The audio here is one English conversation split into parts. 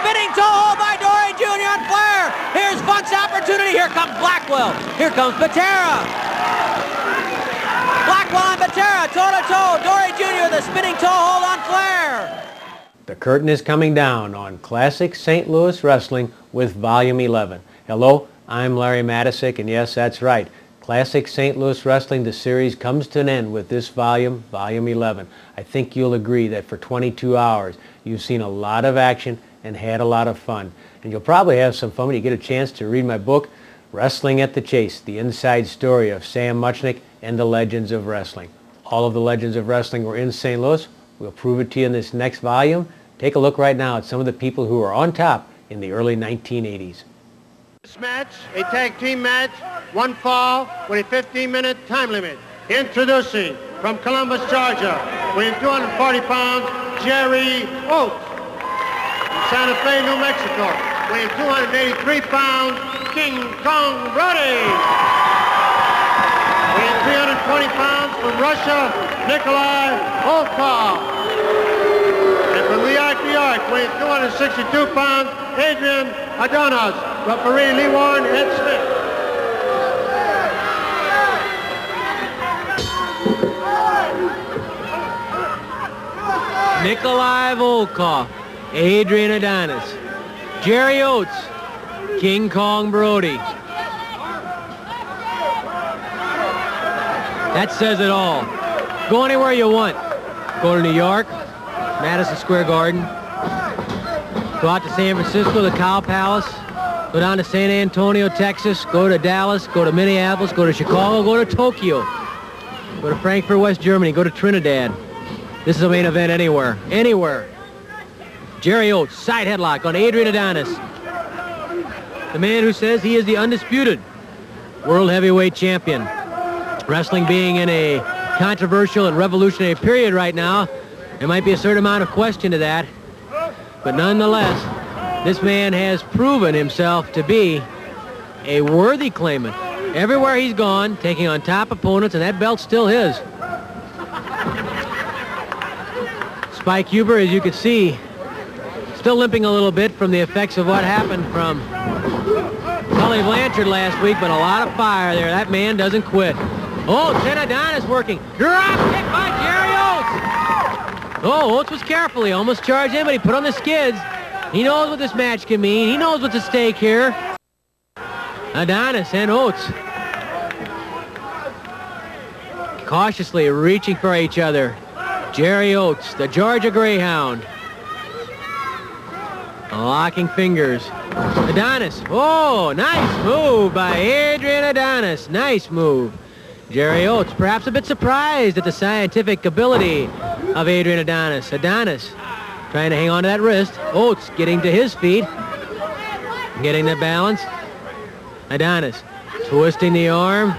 spinning toe hold by Dory Jr. on Flair. Here's Funk's opportunity. Here comes Blackwell. Here comes Patera. Blackwell and Patera, toe-to-toe. Dory Jr. the spinning toe hold on Flair. The curtain is coming down on Classic St. Louis Wrestling with Volume 11. Hello, I'm Larry Matisick, and yes, that's right. Classic St. Louis Wrestling, the series comes to an end with this volume, Volume 11. I think you'll agree that for 22 hours, you've seen a lot of action and had a lot of fun. And you'll probably have some fun when you get a chance to read my book, Wrestling at the Chase, the inside story of Sam Muchnick and the Legends of Wrestling. All of the Legends of Wrestling were in St. Louis. We'll prove it to you in this next volume. Take a look right now at some of the people who were on top in the early 1980s. This match, a tag team match, one fall with a 15-minute time limit. Introducing from Columbus, Georgia, weighing 240 pounds, Jerry Oates. From Santa Fe, New Mexico, weighing 283 pounds, King Kong Brody. Weighing 320 pounds from Russia, Nikolai Volkov. And from New York, weighing 262 pounds, Adrian Adonis. Referee Lee Warren, Ed Smith. Nikolai Volkov, Adrian Adonis, Jerry Oates, King Kong Brody. That says it all. Go anywhere you want. Go to New York, Madison Square Garden. Go out to San Francisco, the Cow Palace. Go down to San Antonio, Texas. Go to Dallas. Go to Minneapolis. Go to Chicago. Go to Tokyo. Go to Frankfurt, West Germany. Go to Trinidad. This is a main event anywhere. Anywhere. Jerry Oates, side headlock on Adrian Adonis. The man who says he is the undisputed world heavyweight champion. Wrestling being in a controversial and revolutionary period right now, there might be a certain amount of question to that. But nonetheless, this man has proven himself to be a worthy claimant. Everywhere he's gone, taking on top opponents, and that belt's still his. Spike Huber, as you can see, still limping a little bit from the effects of what happened from Tully Blanchard last week, but a lot of fire there. That man doesn't quit. Oh, Adonis working. Drop kick by Jerry Oates. Oh, Oates was careful. He almost charged in, but he put on the skids. He knows what this match can mean. He knows what's at stake here. Adonis and Oates cautiously reaching for each other. Jerry Oates, the Georgia Greyhound. Locking fingers. Adonis. Oh, nice move by Adrian Adonis. Nice move. Jerry Oates, perhaps a bit surprised at the scientific ability of Adrian Adonis. Adonis trying to hang on to that wrist. Oates getting to his feet. Getting the balance. Adonis twisting the arm.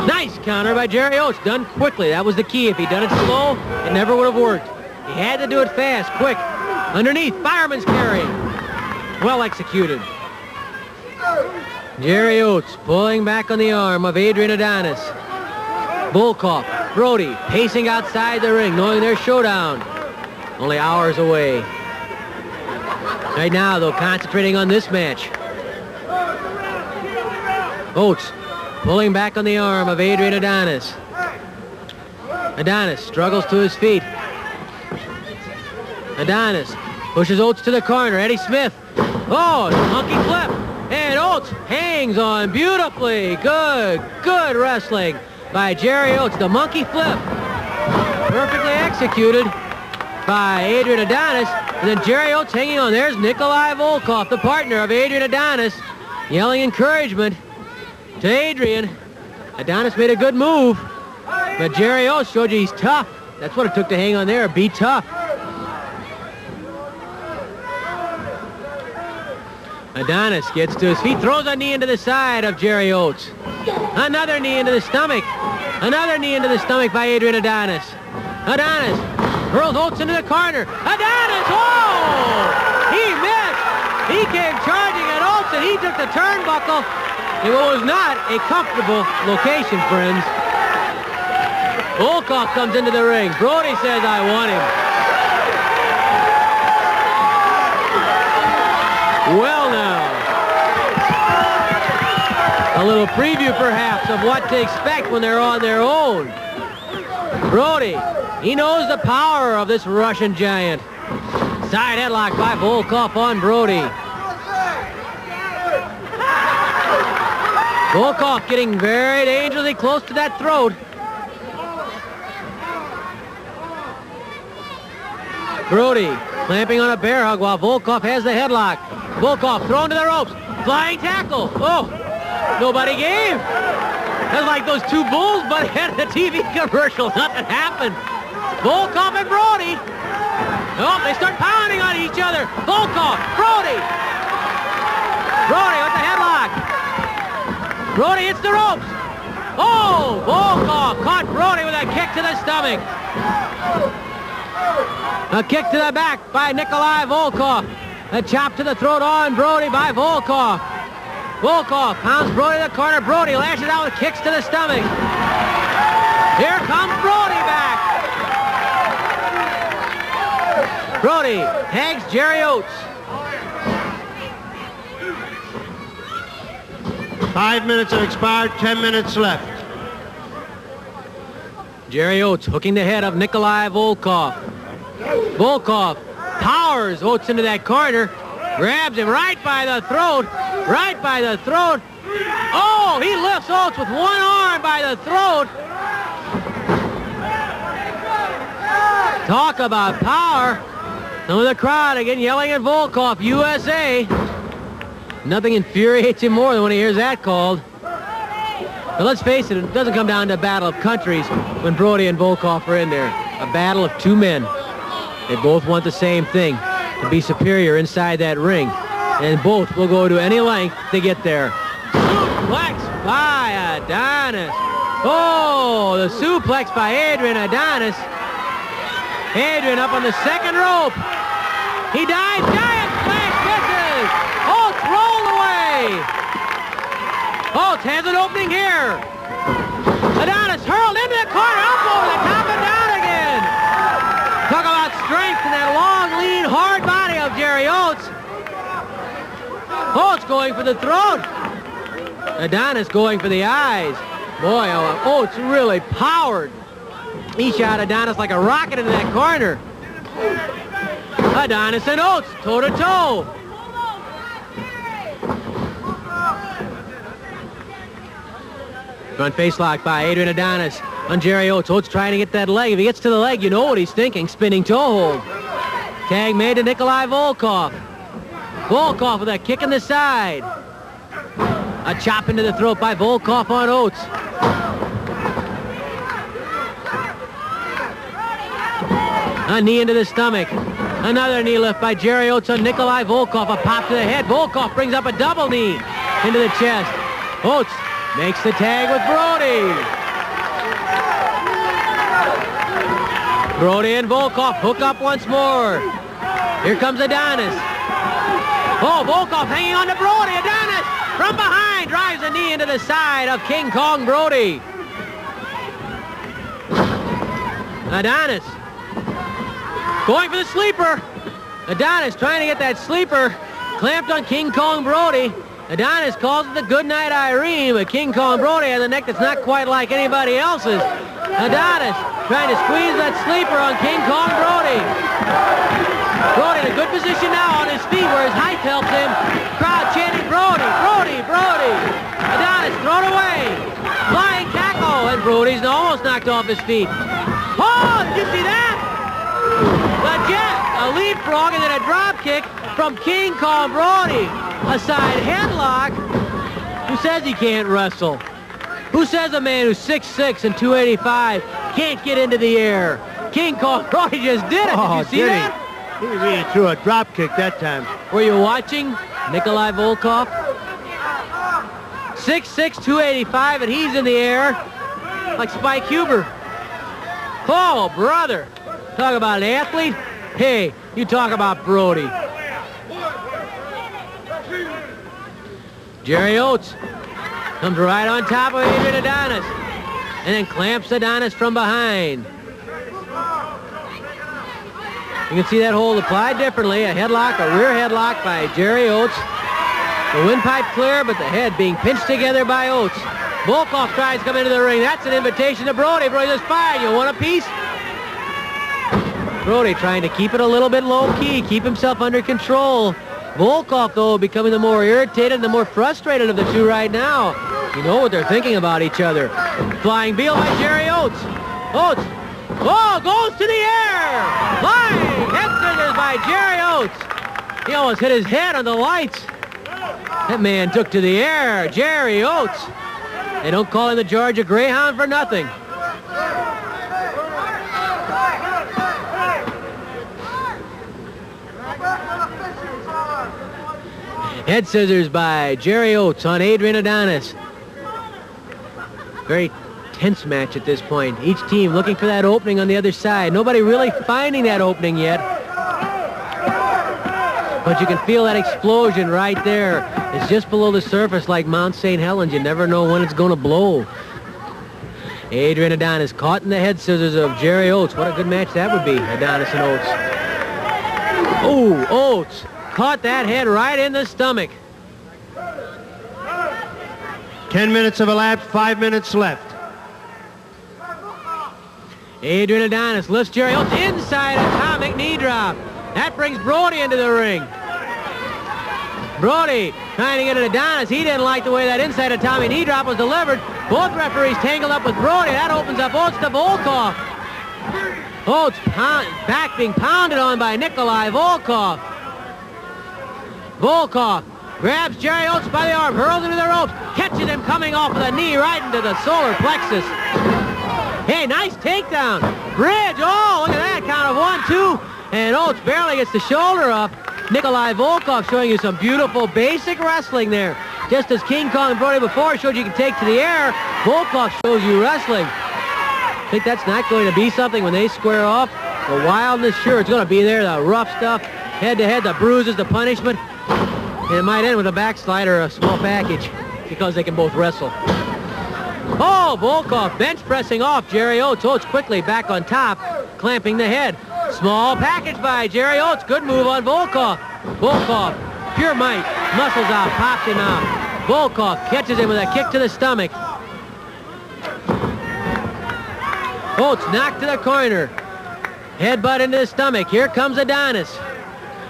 Nice counter by Jerry Oates. Done quickly. That was the key. If he'd done it slow, it never would have worked. He had to do it fast, quick. Underneath, fireman's carry. Well executed. Jerry Oates pulling back on the arm of Adrian Adonis. Volkov, Brody pacing outside the ring, knowing their showdown only hours away. Right now, though, concentrating on this match. Oates pulling back on the arm of Adrian Adonis. Adonis struggles to his feet. Adonis pushes Oates to the corner. Eddie Smith. Oh, monkey flip. And Oates hangs on beautifully. Good wrestling by Jerry Oates. The monkey flip. Perfectly executed by Adrian Adonis. And then Jerry Oates hanging on. There's Nikolai Volkov, the partner of Adrian Adonis, yelling encouragement to Adrian. Adonis made a good move, but Jerry Oates showed you he's tough. That's what it took to hang on there. Be tough. Adonis gets to his feet, throws a knee into the side of Jerry Oates. Another knee into the stomach. Another knee into the stomach by Adrian Adonis. Adonis hurls Oates into the corner. Adonis, oh! He missed. He came charging at Oates, and he took the turnbuckle. It was not a comfortable location, friends. Volkov comes into the ring. Brody says, I want him. Well now. A little preview perhaps of what to expect when they're on their own. Brody, he knows the power of this Russian giant. Side headlock by Volkov on Brody. Volkov getting very dangerously close to that throat. Brody clamping on a bear hug while Volkov has the headlock. Volkov thrown to the ropes. Flying tackle. Oh, nobody gave. That's like those two bulls but at the TV commercial. Nothing happened. Volkov and Brody. Oh, they start pounding on each other. Volkov, Brody. Brody with the headlock. Brody hits the ropes. Oh, Volkov caught Brody with a kick to the stomach. A kick to the back by Nikolai Volkov. A chop to the throat on Brody by Volkov. Volkov pounds Brody in the corner. Brody lashes out with kicks to the stomach. Here comes Brody back. Brody tags Jerry Oates. 5 minutes have expired, 10 minutes left. Jerry Oates hooking the head of Nikolai Volkov. Volkov powers Oates into that corner. Grabs him right by the throat. Right by the throat. Oh, he lifts Oates with one arm by the throat. Talk about power. Some of the crowd again yelling at Volkov, USA. Nothing infuriates him more than when he hears that called. But let's face it, it doesn't come down to a battle of countries when Brody and Volkov are in there. A battle of two men. They both want the same thing, to be superior inside that ring. And both will go to any length to get there. Suplex by Adonis. Oh, the suplex by Adrian Adonis. Adrian up on the second rope. He dives. Giant splash misses. Oates rolled away. Oates has an opening here. Adonis hurled into the corner. Up over the top and down again. Talk about strength in that long, lean, hard body of Jerry Oates. Oates going for the throat. Adonis going for the eyes. Boy, Oates really powered. He shot Adonis like a rocket into that corner. Adonis and Oates, toe-to-toe. Front face lock by Adrian Adonis on Jerry Oates. Oates trying to get that leg. If he gets to the leg, you know what he's thinking. Spinning toe hold. Tag made to Nikolai Volkov. Volkov with a kick in the side. A chop into the throat by Volkov on Oates. A knee into the stomach. Another knee lift by Jerry Oates on Nikolai Volkov. A pop to the head. Volkov brings up a double knee into the chest. Oates makes the tag with Brody. Brody and Volkov hook up once more. Here comes Adonis. Oh, Volkov hanging on to Brody. Adonis from behind drives a knee into the side of King Kong Brody. Adonis going for the sleeper. Adonis trying to get that sleeper clamped on King Kong Brody. Adonis calls it the Goodnight Irene, but King Kong Brody has a neck that's not quite like anybody else's. Adonis trying to squeeze that sleeper on King Kong Brody. Brody in a good position now on his feet where his height helps him. Crowd chanting Brody, Brody, Brody. Adonis thrown away. Flying tackle, and Brody's almost knocked off his feet. Oh, did you see that? The jet, a leapfrog, and then a drop kick from King Kong Brody. A side headlock. Who says he can't wrestle? Who says a man who's 6'6" and 285 can't get into the air? King Kong Brody just did it. Did you see that? He really threw a drop kick that time. Were you watching Nikolai Volkov? 6'6", 285, and he's in the air like Spike Huber. Oh, brother. Talk about an athlete. Hey, you talk about Brody. Jerry Oates comes right on top of Adrian Adonis and then clamps Adonis from behind. You can see that hold applied differently. A headlock, a rear headlock by Jerry Oates. The windpipe clear, but the head being pinched together by Oates. Volkov tries to come into the ring. That's an invitation to Brody. Brody says, fine, you want a piece? Brody trying to keep it a little bit low-key, keep himself under control. Volkov, though, becoming the more irritated and the more frustrated of the two right now. You know what they're thinking about each other. Flying Beal by Jerry Oates. Oates. Oh, goes to the air. Flying head scissors by Jerry Oates. He almost hit his head on the lights. That man took to the air. Jerry Oates. They don't call him the Georgia Greyhound for nothing. Head scissors by Jerry Oates on Adrian Adonis. Very tense match at this point. Each team looking for that opening on the other side. Nobody really finding that opening yet. But you can feel that explosion right there. It's just below the surface like Mount St. Helens. You never know when it's going to blow. Adrian Adonis caught in the head scissors of Jerry Oates. What a good match that would be, Adonis and Oates. Oh, Oates caught that head right in the stomach. 10 minutes have elapsed, 5 minutes left. Adrian Adonis lifts Jerry Oates inside atomic knee drop. That brings Brody into the ring. Brody trying to get at Adonis. He didn't like the way that inside atomic knee drop was delivered. Both referees tangled up with Brody. That opens up Oates to Volkov. Oates back being pounded on by Nikolai Volkov. Volkov grabs Jerry Oates by the arm, hurls into the ropes, catches him coming off of the knee right into the solar plexus. Hey, nice takedown. Bridge, oh, look at that, count of 1, 2. And Oates barely gets the shoulder up. Nikolai Volkov showing you some beautiful basic wrestling there. Just as King Kong and Brody before showed you can take to the air, Volkov shows you wrestling. I think that's not going to be something when they square off. The wildness, sure, it's going to be there. The rough stuff, head-to-head, the bruises, the punishment. And it might end with a backslide or a small package because they can both wrestle. Oh, Volkov bench pressing off Jerry Oates. Oates quickly back on top, clamping the head. Small package by Jerry Oates. Good move on Volkov. Volkov, pure might, muscles out, pops him out. Volkov catches him with a kick to the stomach. Oates knocked to the corner. Headbutt into the stomach. Here comes Adonis.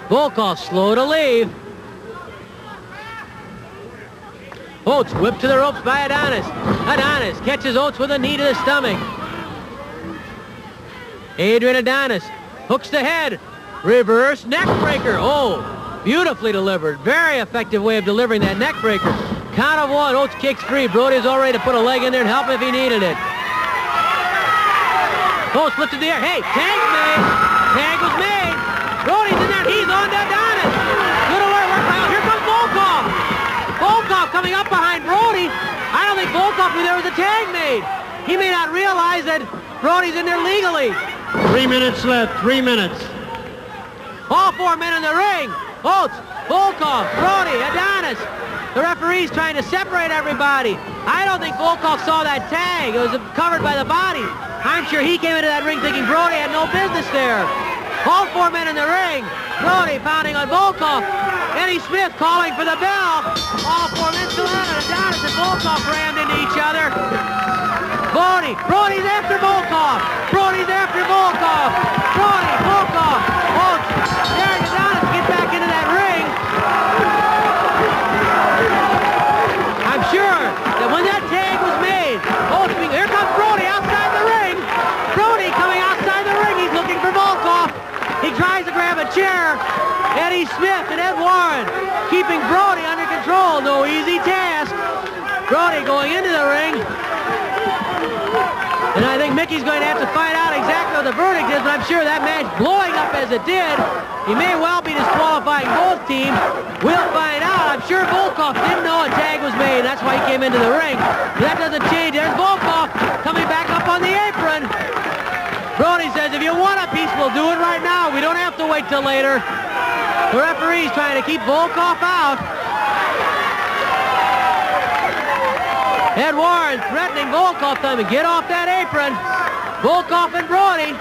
Volkov slow to leave. Oates whipped to the ropes by Adonis. Adonis catches Oates with a knee to the stomach. Adrian Adonis hooks the head. Reverse neck breaker. Oh, beautifully delivered. Very effective way of delivering that neck breaker. Count of 1. Oates kicks free. Brody's all ready to put a leg in there and help if he needed it. Oates lifted the air. Hey, tag made. Tag was made. Brody's in there. He's on to Adonis. Good alert. Here comes Volkov. Volkov coming up behind Brody. I don't think Volkov knew there was a tag made. He may not realize that Brody's in there legally. 3 minutes left. 3 minutes. All 4 men in the ring. Oates, Volkov, Brody, Adonis. The referee's trying to separate everybody. I don't think Volkov saw that tag. It was covered by the body. I'm sure he came into that ring thinking Brody had no business there. All 4 men in the ring. Brody pounding on Volkov. Eddie Smith calling for the bell. All 4 men still out, and Adonis and Volkov rammed into each other. Brody's after Volkov. Brody's after Volkov. Brody, Volkov. Oates, there's Adonis. Get back into that ring. I'm sure that when that tag was made, Oates, here comes Brody outside the ring. Brody coming outside the ring. He's looking for Volkov. He tries to grab a chair. Eddie Smith and Ed Warren keeping Brody under control. No easy task. Brody going into the ring. And I think Mickey's going to have to find out exactly what the verdict is, but I'm sure that match blowing up as it did, he may well be disqualifying both teams. We'll find out. I'm sure Volkov didn't know a tag was made. That's why he came into the ring. But that doesn't change. There's Volkov coming back up on the apron. Brody says, if you want a piece, we'll do it right now. We don't have to wait till later. The referee's trying to keep Volkov out. Ed Warren threatening Volkov to get off that apron. Volkov and Brody.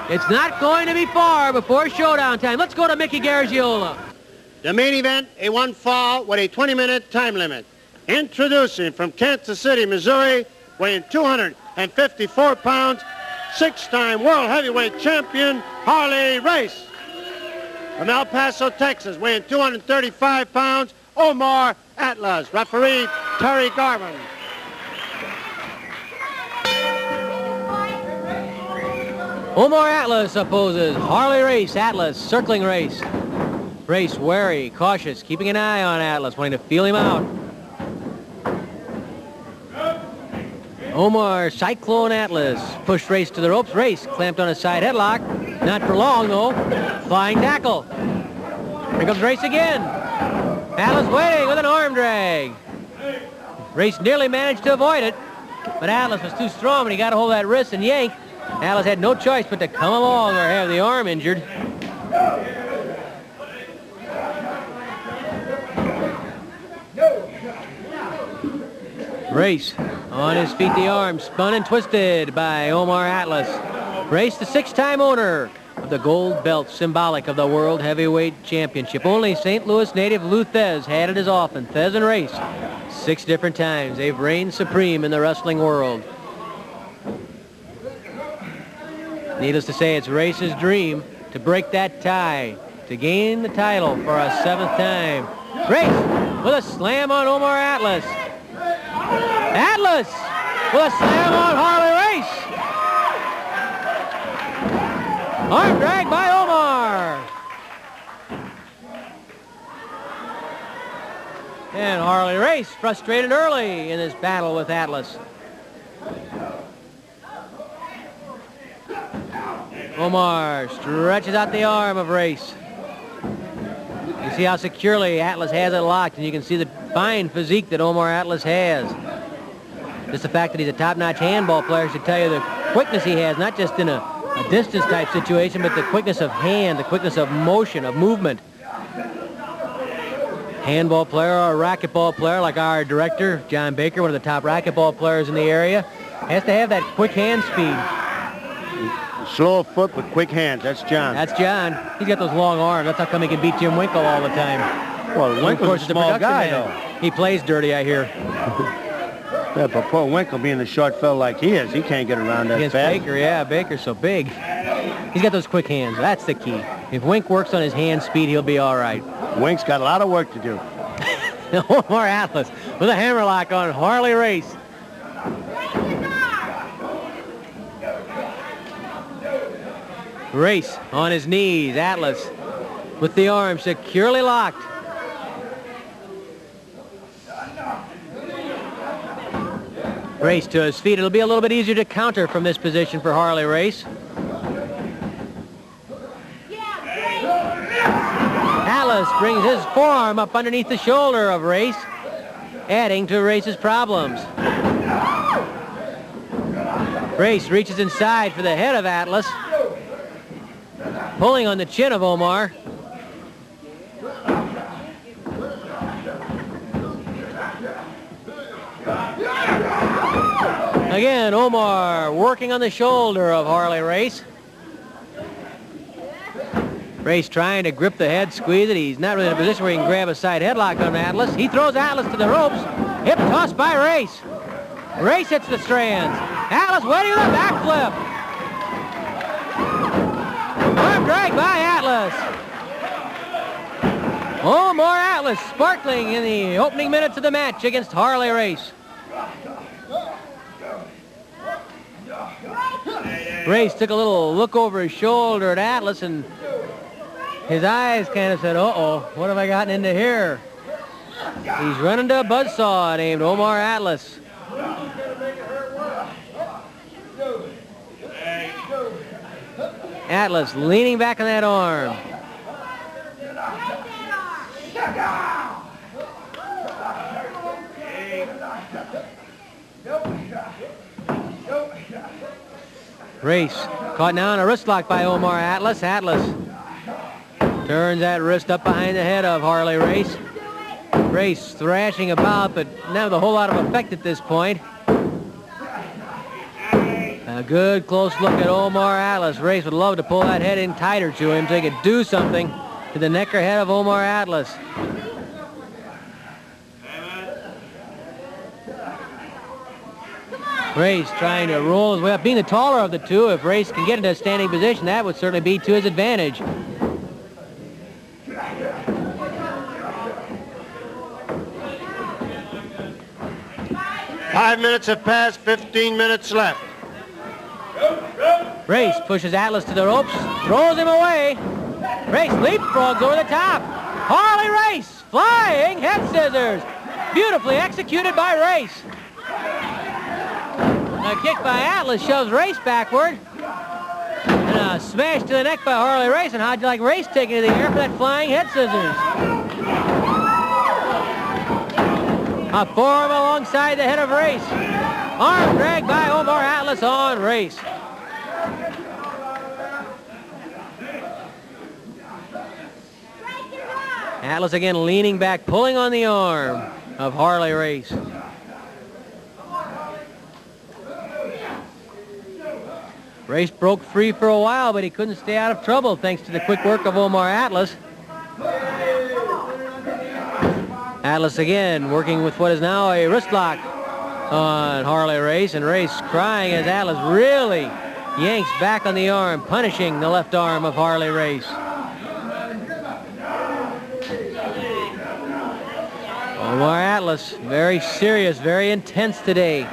It's not going to be far before showdown time. Let's go to Mickey Garagiola. The main event, a one fall with a 20-minute time limit. Introducing from Kansas City, Missouri, weighing 254 pounds, six-time world heavyweight champion, Harley Race. From El Paso, Texas, weighing 235 pounds, Omar Atlas. Referee, Terry Garvin. Omar Atlas opposes Harley Race. Atlas circling Race. Race wary, cautious, keeping an eye on Atlas, wanting to feel him out. Omar Cyclone Atlas pushed Race to the ropes. Race clamped on a side headlock. Not for long, though. Flying tackle. Here comes Race again. Atlas waiting with an arm drag. Race nearly managed to avoid it, but Atlas was too strong and he got a hold of that wrist and yank. Atlas had no choice but to come along or have the arm injured. Race on his feet, the arm spun and twisted by Omar Atlas. Race, the six-time owner of the gold belt, symbolic of the World Heavyweight Championship. Only St. Louis native Lou Thez had it as often. Thez and Race, 6 different times. They've reigned supreme in the wrestling world. Needless to say, it's Race's dream to break that tie, to gain the title for a 7th time. Race with a slam on Omar Atlas. Atlas with a slam on Harley Race. Arm drag by Omar. And Harley Race frustrated early in this battle with Atlas. Omar stretches out the arm of Race. You see how securely Atlas has it locked, and you can see the fine physique that Omar Atlas has. Just the fact that he's a top-notch handball player should tell you the quickness he has, not just in a distance-type situation, but the quickness of hand, the quickness of motion, of movement. Handball player or a racquetball player like our director, John Baker, one of the top racquetball players in the area, has to have that quick hand speed. Slow foot with quick hands. That's John. That's John. He's got those long arms. That's how come he can beat Jim Winkle all the time. Well, Winkle's a small guy, though. He plays dirty, I hear. Yeah, but poor Winkle, being the short fella like he is, he can't get around that Against fast. Baker, yeah, Baker's so big. He's got those quick hands. That's the key. If Wink works on his hand speed, he'll be all right. Wink's got a lot of work to do. Omar Atlas with a hammerlock on Harley Race. Race on his knees. Atlas with the arm securely locked. Race to his feet. It'll be a little bit easier to counter from this position for Harley Race. Atlas brings his forearm up underneath the shoulder of Race, adding to Race's problems. Race reaches inside for the head of Atlas, pulling on the chin of Omar. Again, Omar working on the shoulder of Harley Race. Race trying to grip the head, squeeze it. He's not really in a position where he can grab a side headlock on Atlas. He throws Atlas to the ropes. Hip toss by Race. Race hits the strands. Atlas waiting with a backflip. Arm drag by Atlas. Omar Atlas sparkling in the opening minutes of the match against Harley Race. Race took a little look over his shoulder at Atlas, and his eyes kind of said, uh-oh, what have I gotten into here? He's running to a buzzsaw named Omar Atlas. Atlas leaning back on that arm. Race caught now in a wrist lock by Omar Atlas. Atlas turns that wrist up behind the head of Harley Race. Race thrashing about, but not with a whole lot of effect at this point. A good close look at Omar Atlas. Race would love to pull that head in tighter to him so he could do something to the neck or head of Omar Atlas. Race trying to roll his way up. Being the taller of the two, if Race can get into a standing position, that would certainly be to his advantage. Five minutes have passed, 15 minutes left. Race pushes Atlas to the ropes, throws him away. Race leapfrogs over the top. Harley Race, flying head scissors. Beautifully executed by Race. A kick by Atlas shoves Race backward. And a smash to the neck by Harley Race. And how'd you like Race taking it to the air for that flying head scissors? A forearm alongside the head of Race. Arm drag by Omar Atlas on Race. Atlas again leaning back, pulling on the arm of Harley Race. Race broke free for a while, but he couldn't stay out of trouble thanks to the quick work of Omar Atlas. Atlas again working with what is now a wrist lock on Harley Race, and Race crying as Atlas really yanks back on the arm, punishing the left arm of Harley Race. Omar Atlas, very serious, very intense today.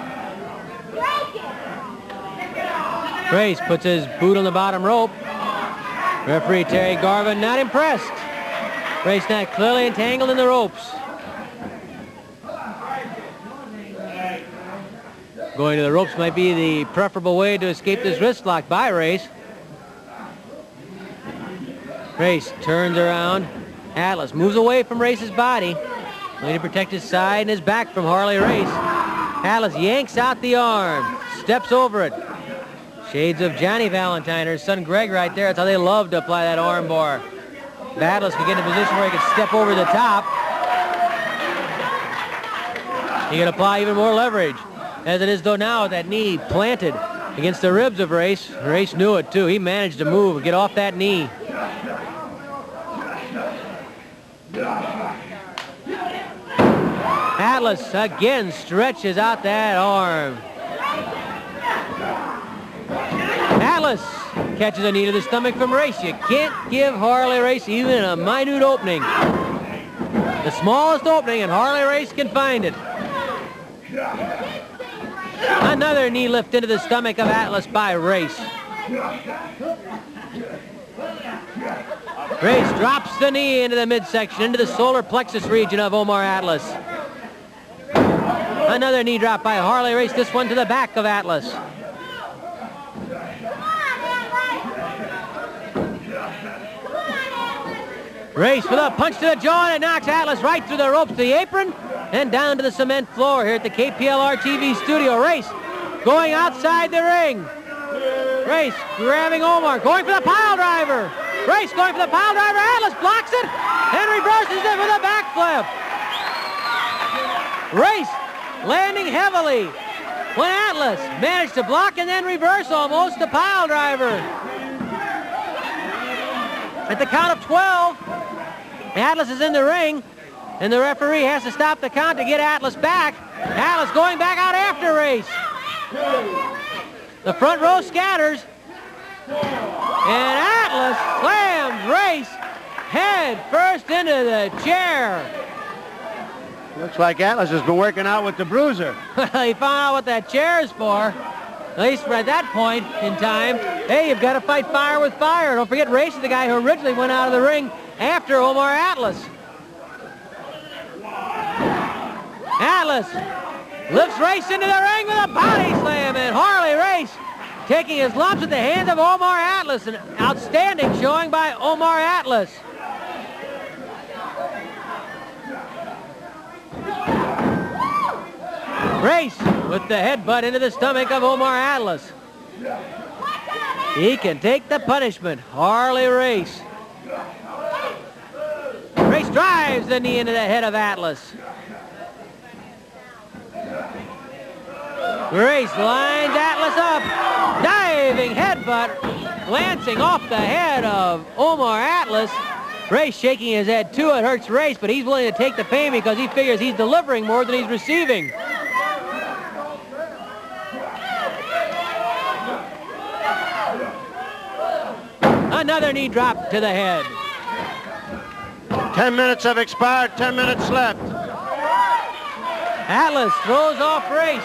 Race puts his boot on the bottom rope. Referee Terry Garvin not impressed. Race not clearly entangled in the ropes. Going to the ropes might be the preferable way to escape this wrist lock by Race. Race turns around. Atlas moves away from Race's body, going to protect his side and his back from Harley Race. Atlas yanks out the arm, steps over it. Shades of Johnny Valentine, her son Greg right there. That's how they love to apply that arm bar. Atlas can get in a position where he can step over the top. He can apply even more leverage. As it is though now with that knee planted against the ribs of Race. Race knew it too. He managed to move and get off that knee. Atlas again stretches out that arm. Atlas catches a knee to the stomach from Race. You can't give Harley Race even a minute opening. The smallest opening, and Harley Race can find it. Another knee lift into the stomach of Atlas by Race. Race drops the knee into the midsection, into the solar plexus region of Omar Atlas. Another knee drop by Harley Race, this one to the back of Atlas. Race with a punch to the jaw, and it knocks Atlas right through the ropes to the apron and down to the cement floor here at the KPLR TV studio. Race going outside the ring. Race grabbing Omar, going for the pile driver. Race going for the pile driver. Atlas blocks it and reverses it with a backflip. Race landing heavily when Atlas managed to block and then reverse almost the pile driver. At the count of 12, Atlas is in the ring, and the referee has to stop the count to get Atlas back. Atlas going back out after Race. The front row scatters, and Atlas slams Race head first into the chair. Looks like Atlas has been working out with the bruiser. He found out what that chair is for. At least at that point in time. Hey, you've got to fight fire with fire. Don't forget, Race is the guy who originally went out of the ring after Omar Atlas. Atlas lifts Race into the ring with a body slam, and Harley Race taking his lumps at the hands of Omar Atlas. An outstanding showing by Omar Atlas. Race with the headbutt into the stomach of Omar Atlas. He can take the punishment. Harley Race. Race drives the knee into the head of Atlas. Race lines Atlas up. Diving headbutt. Glancing off the head of Omar Atlas. Race shaking his head too. It hurts Race, but he's willing to take the pain because he figures he's delivering more than he's receiving. Another knee drop to the head. 10 minutes have expired, 10 minutes left. Atlas throws off Race.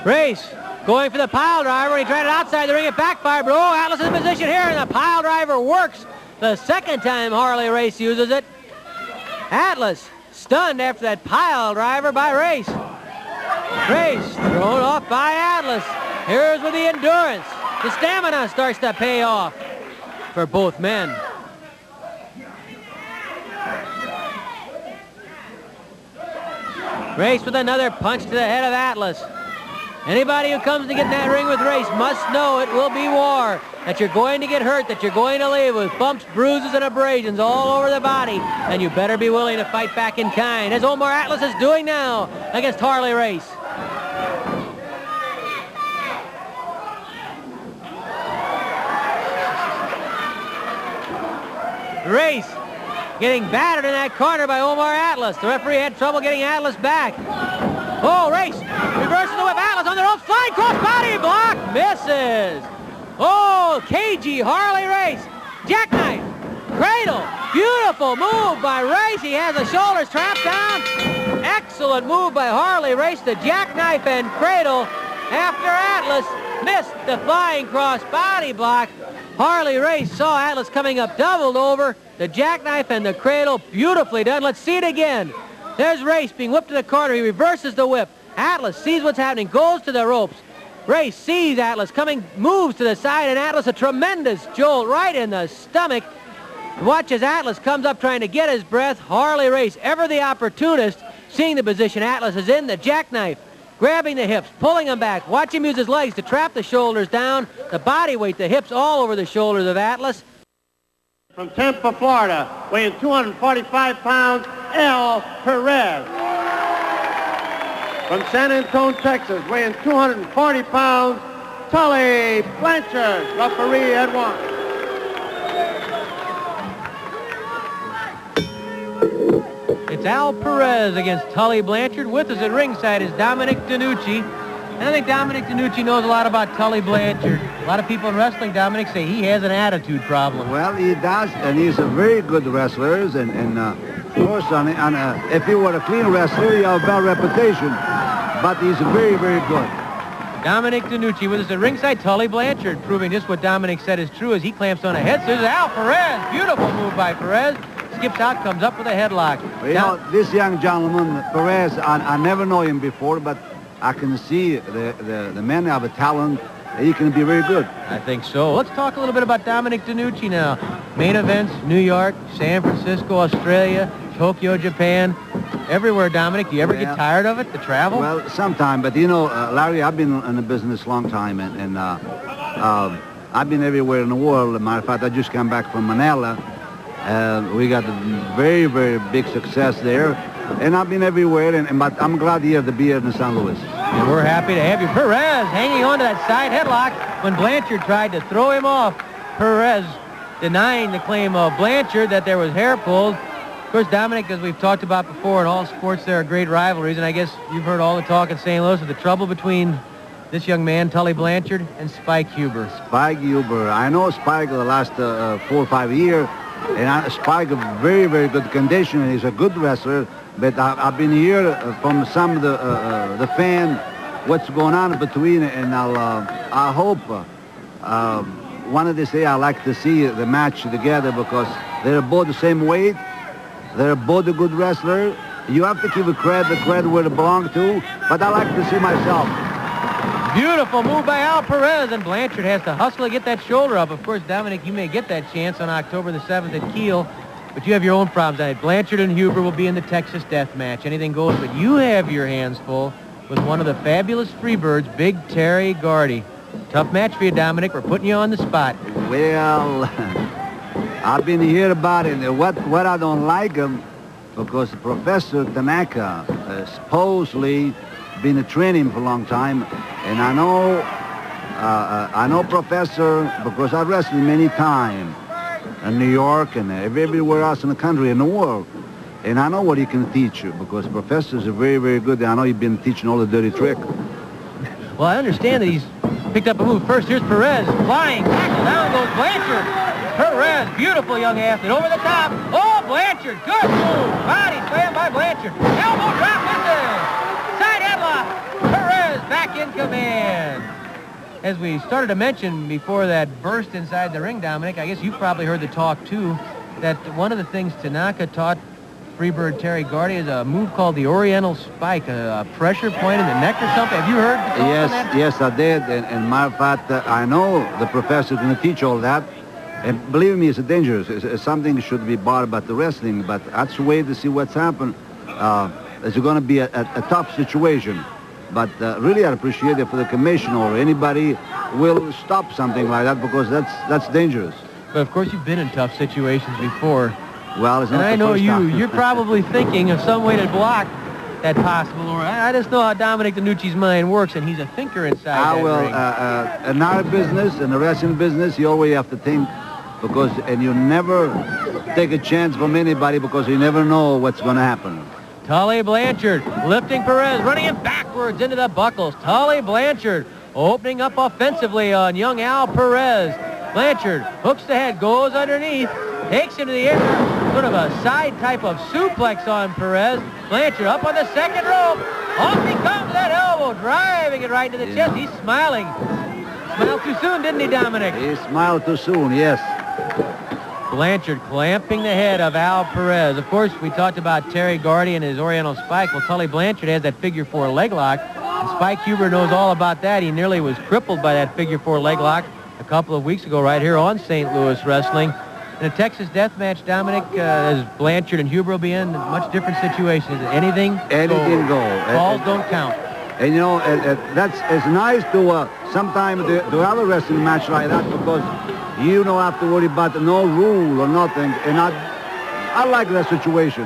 Race going for the pile driver. When he tried it outside the ring, it backfired. But oh, Atlas is in position here, and the pile driver works the second time Harley Race uses it. Atlas stunned after that pile driver by Race. Race thrown off by Atlas. Here's with the endurance. The stamina starts to pay off for both men. Race with another punch to the head of Atlas. Anybody who comes to get in that ring with Race must know it will be war, that you're going to get hurt, that you're going to leave with bumps, bruises, and abrasions all over the body, and you better be willing to fight back in kind, as Omar Atlas is doing now against Harley Race. Race getting battered in that corner by Omar Atlas. The referee had trouble getting Atlas back. Oh, Race reverses the whip. Atlas on the ropes. Flying cross body block. Misses. Oh, cagey Harley Race. Jackknife. Cradle. Beautiful move by Race. He has the shoulders trapped down. Excellent move by Harley Race. The jackknife and cradle after Atlas missed the flying cross body block. Harley Race saw Atlas coming up doubled over. The jackknife and the cradle, beautifully done. Let's see it again. There's Race being whipped to the corner. He reverses the whip. Atlas sees what's happening, goes to the ropes. Race sees Atlas coming, moves to the side, and Atlas a tremendous jolt right in the stomach. Watch as Atlas comes up trying to get his breath. Harley Race, ever the opportunist, seeing the position Atlas is in, the jackknife. Grabbing the hips, pulling him back. Watch him use his legs to trap the shoulders down. The body weight, the hips all over the shoulders of Atlas. From Tampa, Florida, weighing 245 pounds, El Perez. From San Antonio, Texas, weighing 240 pounds, Tully Blanchard. Referee at 1. It's Al Perez against Tully Blanchard. With us at ringside is Dominic DeNucci. And I think Dominic DeNucci knows a lot about Tully Blanchard. A lot of people in wrestling, Dominic, say he has an attitude problem. Well, he does, and he's a very good wrestler. And of course, if he were a clean wrestler, he has a bad reputation. But he's very, very good. Dominic DeNucci with us at ringside. Tully Blanchard proving just what Dominic said is true as he clamps on a head scissors. Al Perez, beautiful move by Perez. Skips out, comes up with a headlock. Well, you know, this young gentleman, Perez, I never know him before, but I can see the man have a talent. He can be very good. I think so. Let's talk a little bit about Dominic DeNucci now. Main events, New York, San Francisco, Australia, Tokyo, Japan. Everywhere, Dominic. Do you ever get tired of it, the travel? Well, sometime. But, you know, Larry, I've been in the business a long time, and I've been everywhere in the world. As a matter of fact, I just came back from Manila. We got a very, very big success there. And I've been everywhere, but I'm glad here to be here in St. Louis. And we're happy to have you. Perez hanging on to that side headlock when Blanchard tried to throw him off. Perez denying the claim of Blanchard that there was hair pulled. Of course, Dominic, as we've talked about before, in all sports there are great rivalries, and I guess you've heard all the talk in St. Louis of the trouble between this young man, Tully Blanchard, and Spike Huber. Spike Huber. I know Spike the last 4 or 5 years, and Spike is very, very good condition, and he's a good wrestler. But I've been here from some of the fan, what's going on between, and I hope one of these days I like to see the match together because they're both the same weight. They're both a good wrestler. You have to give the credit where it belongs to, but I like to see myself. Beautiful move by Al Perez, and Blanchard has to hustle to get that shoulder up. Of course, Dominic, you may get that chance on October the 7th at Kiel, but you have your own problems on it. Blanchard and Huber will be in the Texas Death Match. Anything goes, but you have your hands full with one of the fabulous Freebirds, Big Terry Gardy. Tough match for you, Dominic. We're putting you on the spot. Well, I've been here about it. What I don't like him, because Professor Tanaka supposedly been training for a long time, and I know Professor because I wrestled many times in New York and everywhere else in the country and the world, and I know what he can teach you because Professors are very, very good. And I know he's been teaching all the dirty trick. Well, I understand that he's picked up a move. First, here's Perez flying, tackle, down goes Blanchard. Perez, beautiful young athlete, over the top. Oh, Blanchard, good move. Body slam by Blanchard. Elbow drop, misses. Side headlock. Perez back in command. As we started to mention before that burst inside the ring, Dominic, I guess you've probably heard the talk too, that one of the things Tanaka taught Freebird Terry Gordy is a move called the Oriental Spike, a pressure point in the neck or something. Have you heard the talk on that? Yes, I did. And matter of fact, I know the professor's going to teach all that. And believe me, it's dangerous. It's something that should be bought about the wrestling, but that's the way to see what's happened. It's going to be a tough situation. But really, I appreciate it for the commission or anybody will stop something like that because that's dangerous. But of course, you've been in tough situations before. Well, it's not and I the know first time. you're probably thinking of some way to block that possible. Or I just know how Dominic DeNucci's mind works, and he's a thinker inside that ring. In our business, in the wrestling business, you always have to think and you never take a chance from anybody because you never know what's going to happen. Tully Blanchard lifting Perez, running him backwards into the buckles. Tully Blanchard opening up offensively on young Al Perez. Blanchard hooks the head, goes underneath, takes him to the air, sort of a side type of suplex on Perez. Blanchard up on the second rope. Off he comes, that elbow, driving it right into the chest. He's smiling. Smiled too soon, didn't he, Dominic? He smiled too soon, yes. Blanchard clamping the head of Al Perez. Of course, we talked about Terry Gordy and his Oriental Spike. Well, Tully Blanchard has that figure four leg lock. And Spike Huber knows all about that. He nearly was crippled by that figure four leg lock a couple of weeks ago right here on St. Louis Wrestling. In a Texas death match, Dominic, as Blanchard and Huber will be in, much different situations. Anything go. Balls don't count. And you know, it's nice to sometimes to have a wrestling match like that because you don't have to worry about no rule or nothing. And I like that situation.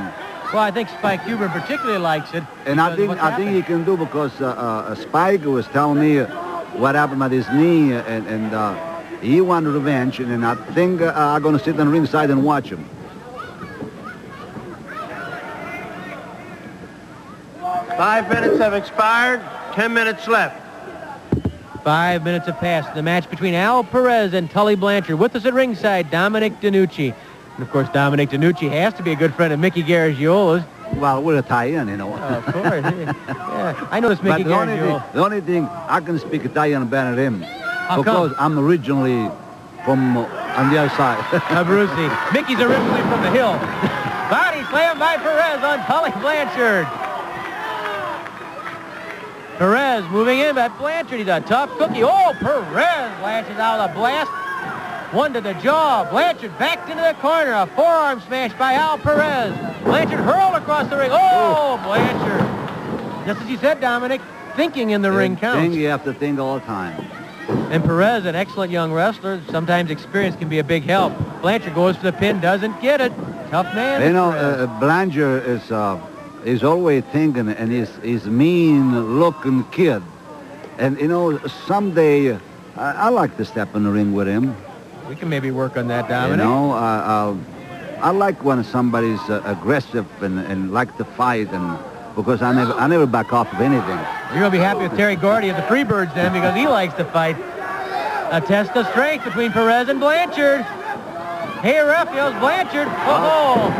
Well, I think Spike Huber particularly likes it. And I think he can do because Spike was telling me what happened with his knee, and he wanted revenge. And I think I'm going to sit on ringside and watch him. 5 minutes have expired. 10 minutes left. 5 minutes have passed. The match between Al Perez and Tully Blanchard. With us at ringside, Dominic DeNucci. And, of course, Dominic DeNucci has to be a good friend of Mickey Garagiola's. Well, we're Italian, you know. Of course. Yeah. I noticed Mickey Garagiola. The only thing, I can speak Italian better than him. How because come? I'm originally from on the other side. Abruzzi. Mickey's originally from the hill. Body slam by Perez on Tully Blanchard. Perez moving in at Blanchard. He's a tough cookie. Oh, Perez lashes out a blast. One to the jaw. Blanchard backed into the corner. A forearm smash by Al Perez. Blanchard hurled across the ring. Oh, Blanchard. Just as you said, Dominic, thinking in the ring counts. You have to think all the time. And Perez, an excellent young wrestler. Sometimes experience can be a big help. Blanchard goes for the pin, doesn't get it. Tough man. You know, Blanchard is always thinking, and he's mean-looking kid. And, you know, someday I like to step in the ring with him. We can maybe work on that, Dominic. You know, I like when somebody's aggressive and like to fight, and because I never back off of anything. You're going to be happy with Terry Gordy of the Freebirds then, because he likes to fight. A test of strength between Perez and Blanchard. Hey, ref, yells Blanchard. Oh,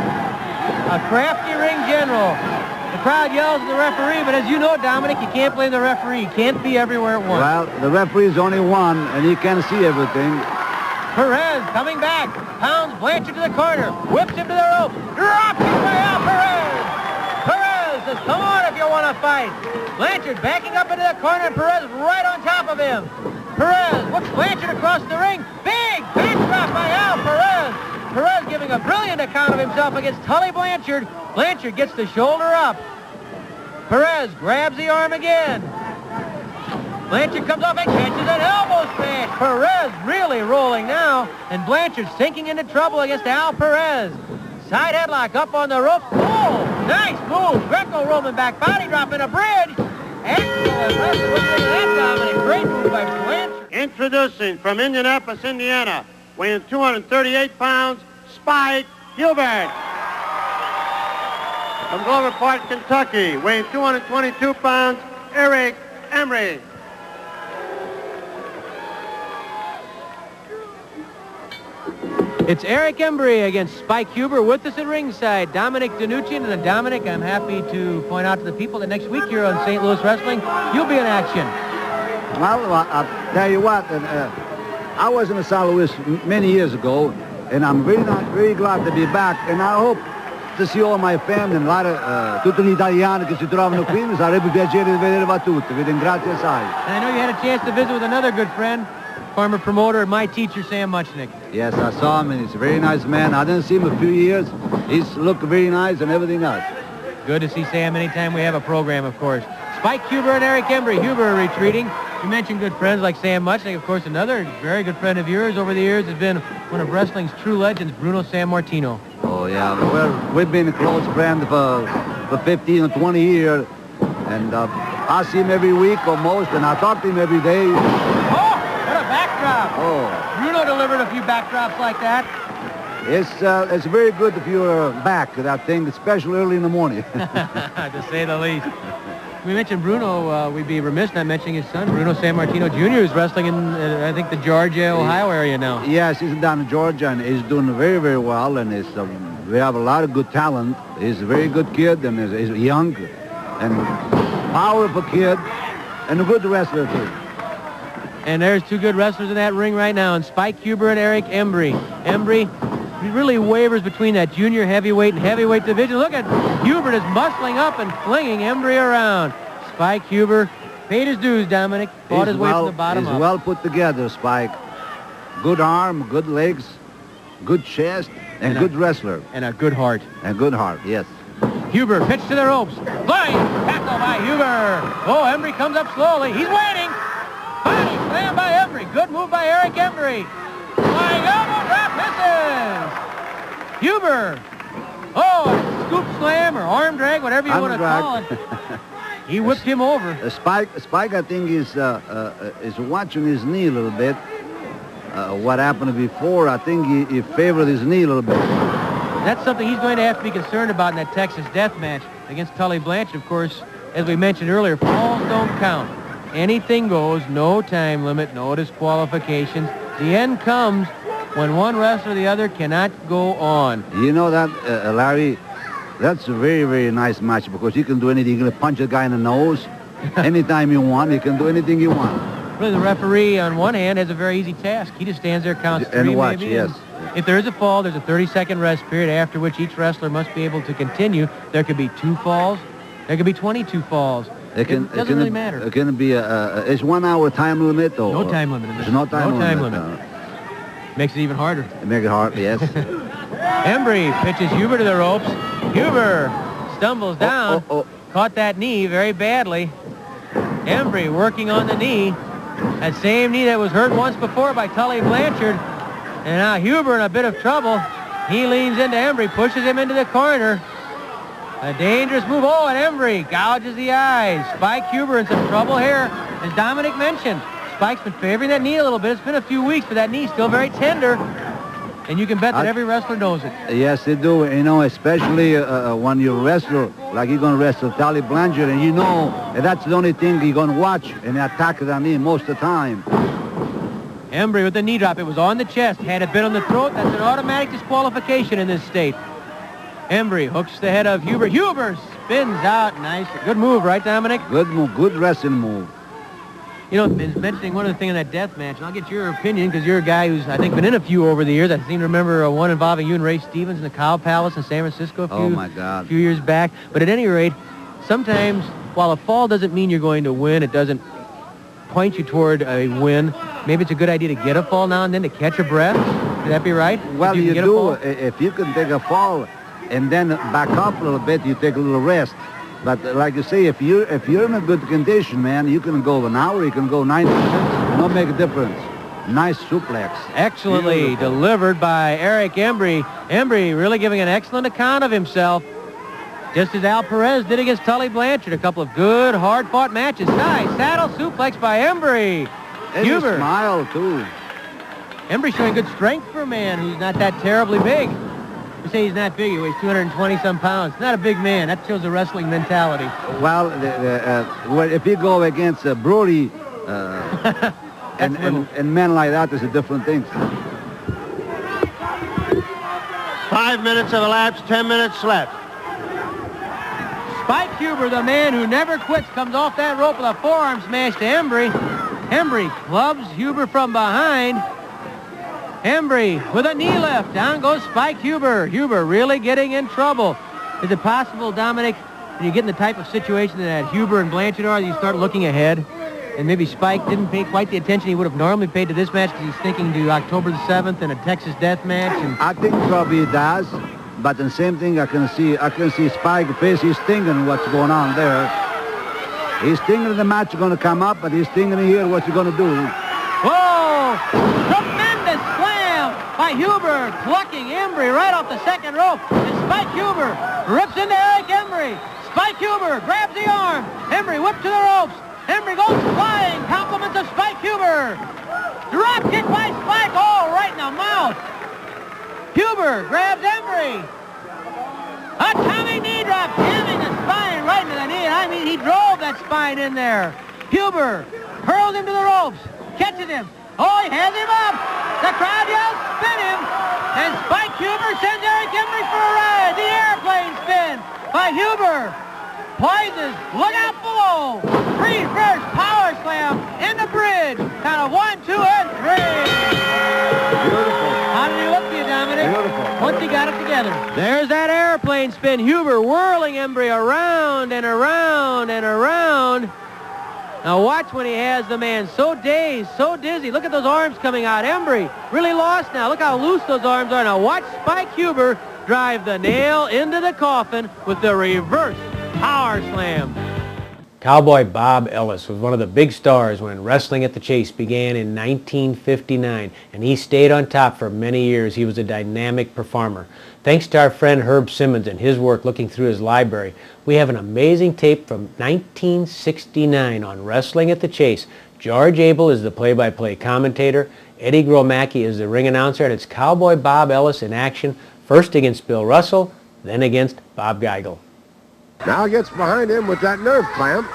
a crafty ring general. The crowd yells at the referee, but as you know, Dominic, you can't blame the referee. He can't be everywhere at once. Well, the referee's only one, and he can't see everything. Perez coming back, pounds Blanchard to the corner, whips him to the rope, drop kick by Al Perez. Perez says, come on if you want to fight. Blanchard backing up into the corner, and Perez right on top of him. Perez looks Blanchard across the ring, big backdrop by Al Perez. Perez giving a brilliant account of himself against Tully Blanchard. Blanchard gets the shoulder up. Perez grabs the arm again. Blanchard comes off and catches an elbow smash. Perez really rolling now, and Blanchard sinking into trouble against Al Perez. Side headlock up on the rope. Oh! Nice move. Greco-Roman back body drop in a bridge. Excellent. What do you think of that, Dominic? Great move by Blanchard. Introducing from Indianapolis, Indiana, weighing 238 pounds, Spike Gilbert. From Gloverport, Kentucky, weighing 222 pounds, Eric Emery. It's Eric Embry against Spike Huber. With us at ringside, Dominic Danuccian. And Dominic, I'm happy to point out to the people that next week here on St. Louis Wrestling, you'll be in action. Well, I'll tell you what, I was in St. Louis many years ago, and I'm very glad to be back, and I hope to see all my family, and a lot of tutti gli italiani che si trovano qui, mi sarebbe piacere di vedervi tutti, vi ringrazio assai. And I know you had a chance to visit with another good friend, former promoter, my teacher, Sam Muchnick. Yes, I saw him, and he's a very nice man. I didn't see him a few years. He's looked very nice and everything else. Good to see Sam anytime we have a program, of course. Spike Huber and Eric Embry. Huber retreating. You mentioned good friends like Sam Muchnick. Of course, another very good friend of yours over the years has been one of wrestling's true legends, Bruno Sammartino. Oh, yeah. Well, we've been a close friend for 15 or 20 years, and I see him every week almost, and I talk to him every day. Oh, what a backdrop. Oh. Bruno delivered a few backdrops like that. It's very good if you're back, that thing, especially early in the morning. To say the least. We mentioned Bruno. We'd be remiss not mentioning his son, Bruno Sammartino Jr., who's wrestling in, I think, the Georgia, Ohio area now. Yes, he's down in Georgia, and he's doing very, very well, and we have a lot of good talent. He's a very good kid, and he's young, and powerful kid, and a good wrestler, too. And there's two good wrestlers in that ring right now, and Spike Huber and Eric Embry. Embry, he really wavers between that junior heavyweight and heavyweight division. Look at Huber just muscling up and flinging Embry around. Spike Huber paid his dues, Dominic. Fought his way from the bottom up. He's well put together, Spike. Good arm, good legs, good chest, and good wrestler. And a good heart. And good heart, yes. Huber pitched to the ropes. Flying tackle by Huber. Oh, Embry comes up slowly. He's waiting. Body slam by Embry. Good move by Eric Embry. Flying elbow drop misses. Huber. Oh, scoop slam or arm drag, whatever you want to call it. He whipped him over. Spike, I think, is watching his knee a little bit. What happened before, I think he favored his knee a little bit. That's something he's going to have to be concerned about in that Texas death match against Tully Blanchard. Of course, as we mentioned earlier, falls don't count. Anything goes, no time limit, no disqualifications. The end comes when one wrestler or the other cannot go on. You know that, Larry, that's a very, very nice match because you can do anything. You can punch a guy in the nose anytime you want. You can do anything you want. Really, the referee, on one hand, has a very easy task. He just stands there, counts three, and watch, maybe. yes. If there is a fall, there's a 30-second rest period after which each wrestler must be able to continue. There could be 2 falls. There could be 22 falls. It doesn't really matter. It can be it's 1 hour time limit or no time limit. There's no time limit. Makes it even harder. It makes it hard, yes. Embry pitches Huber to the ropes. Huber stumbles down. Caught that knee very badly. Embry working on the knee. That same knee that was hurt once before by Tully Blanchard. And now Huber in a bit of trouble. He leans into Embry, pushes him into the corner. A dangerous move. Oh, and Embry gouges the eyes. Spike Huber in some trouble here. As Dominic mentioned, Spike's been favoring that knee a little bit. It's been a few weeks, but that knee's still very tender. And you can bet that every wrestler knows it. Yes, they do. You know, especially when you're a wrestler, like you're going to wrestle Tully Blanchard, and you know that's the only thing you're going to watch and attack that knee most of the time. Embry with the knee drop. It was on the chest. Had it been on the throat, that's an automatic disqualification in this state. Embry hooks the head of Huber. Huber spins out. Nice. Good move, right, Dominic? Good move. Good wrestling move. You know, mentioning one other thing in that death match, and I'll get your opinion because you're a guy who's, I think, been in a few over the years. I seem to remember one involving you and Ray Stevens in the Cow Palace in San Francisco a few years back. But at any rate, sometimes, while a fall doesn't mean you're going to win, it doesn't point you toward a win. Maybe it's a good idea to get a fall now and then to catch a breath. Would that be right? Well, you do. If you can take a fall and then back up a little bit, you take a little rest. But like you say, if you're in a good condition, man, you can go an hour, you can go 90 minutes. It don't make a difference. Nice suplex. Excellently delivered by Eric Embry. Embry really giving an excellent account of himself. just as Al Perez did against Tully Blanchard. A couple of good, hard-fought matches. Nice saddle suplex by Embry. And Huber. a smile, too. Embry showing good strength for a man who's not that terribly big. You say he's not big. He weighs 220-some pounds. Not a big man. That shows a wrestling mentality. Well, well if you go against Brody and men like that, is a different thing. 5 minutes have elapsed, 10 minutes left. Spike Huber, the man who never quits, comes off that rope with a forearm smash to Embry. Embry clubs Huber from behind. Embry with a knee left. Down goes Spike Huber. Huber really getting in trouble. Is it possible, Dominic, when you get in the type of situation that Huber and Blanchard are, you start looking ahead? And maybe Spike didn't pay quite the attention he would have normally paid to this match because he's thinking to October the 7th and a Texas death match. And I think probably it does, but the same thing I can see Spike face. He's thinking what's going on there. He's thinking the match is going to come up, but he's thinking here what's he going to do. Whoa! Tremendous slam by Huber, plucking Embry right off the second rope. And Spike Huber rips into Eric Embry. Spike Huber grabs the arm. Embry whipped to the ropes. Embry goes flying. Compliments of Spike Huber. Drop kick by Spike. Oh, right in the mouth. Huber grabs Embry. A coming knee drop, jamming the spine right into the knee. I mean, he drove that spine in there. Huber hurls him to the ropes, catches him. Oh, he has him up. The crowd yells, spin him. And Spike Huber sends Eric Embry for a ride. The airplane spin by Huber. Poises, look out below. Reverse power slam in the bridge. Count of 1, 2, and 3. Beautiful. How did he look to you, Dominic? Beautiful. Once he got it together. There's that airplane spin. Huber whirling Embry around and around and around. Now watch when he has the man so dazed, so dizzy. Look at those arms coming out. Embry really lost now. Look how loose those arms are. Now watch Spike Huber drive the nail into the coffin with the reverse power slam. Cowboy Bob Ellis was one of the big stars when Wrestling at the Chase began in 1959, and he stayed on top for many years. He was a dynamic performer. Thanks to our friend Herb Simmons and his work looking through his library, we have an amazing tape from 1969 on Wrestling at the Chase. George Abel is the play-by-play commentator, Eddie Gromacki is the ring announcer, and it's Cowboy Bob Ellis in action, first against Bill Russell, then against Bob Geigel. Now gets behind him with that nerve clamp.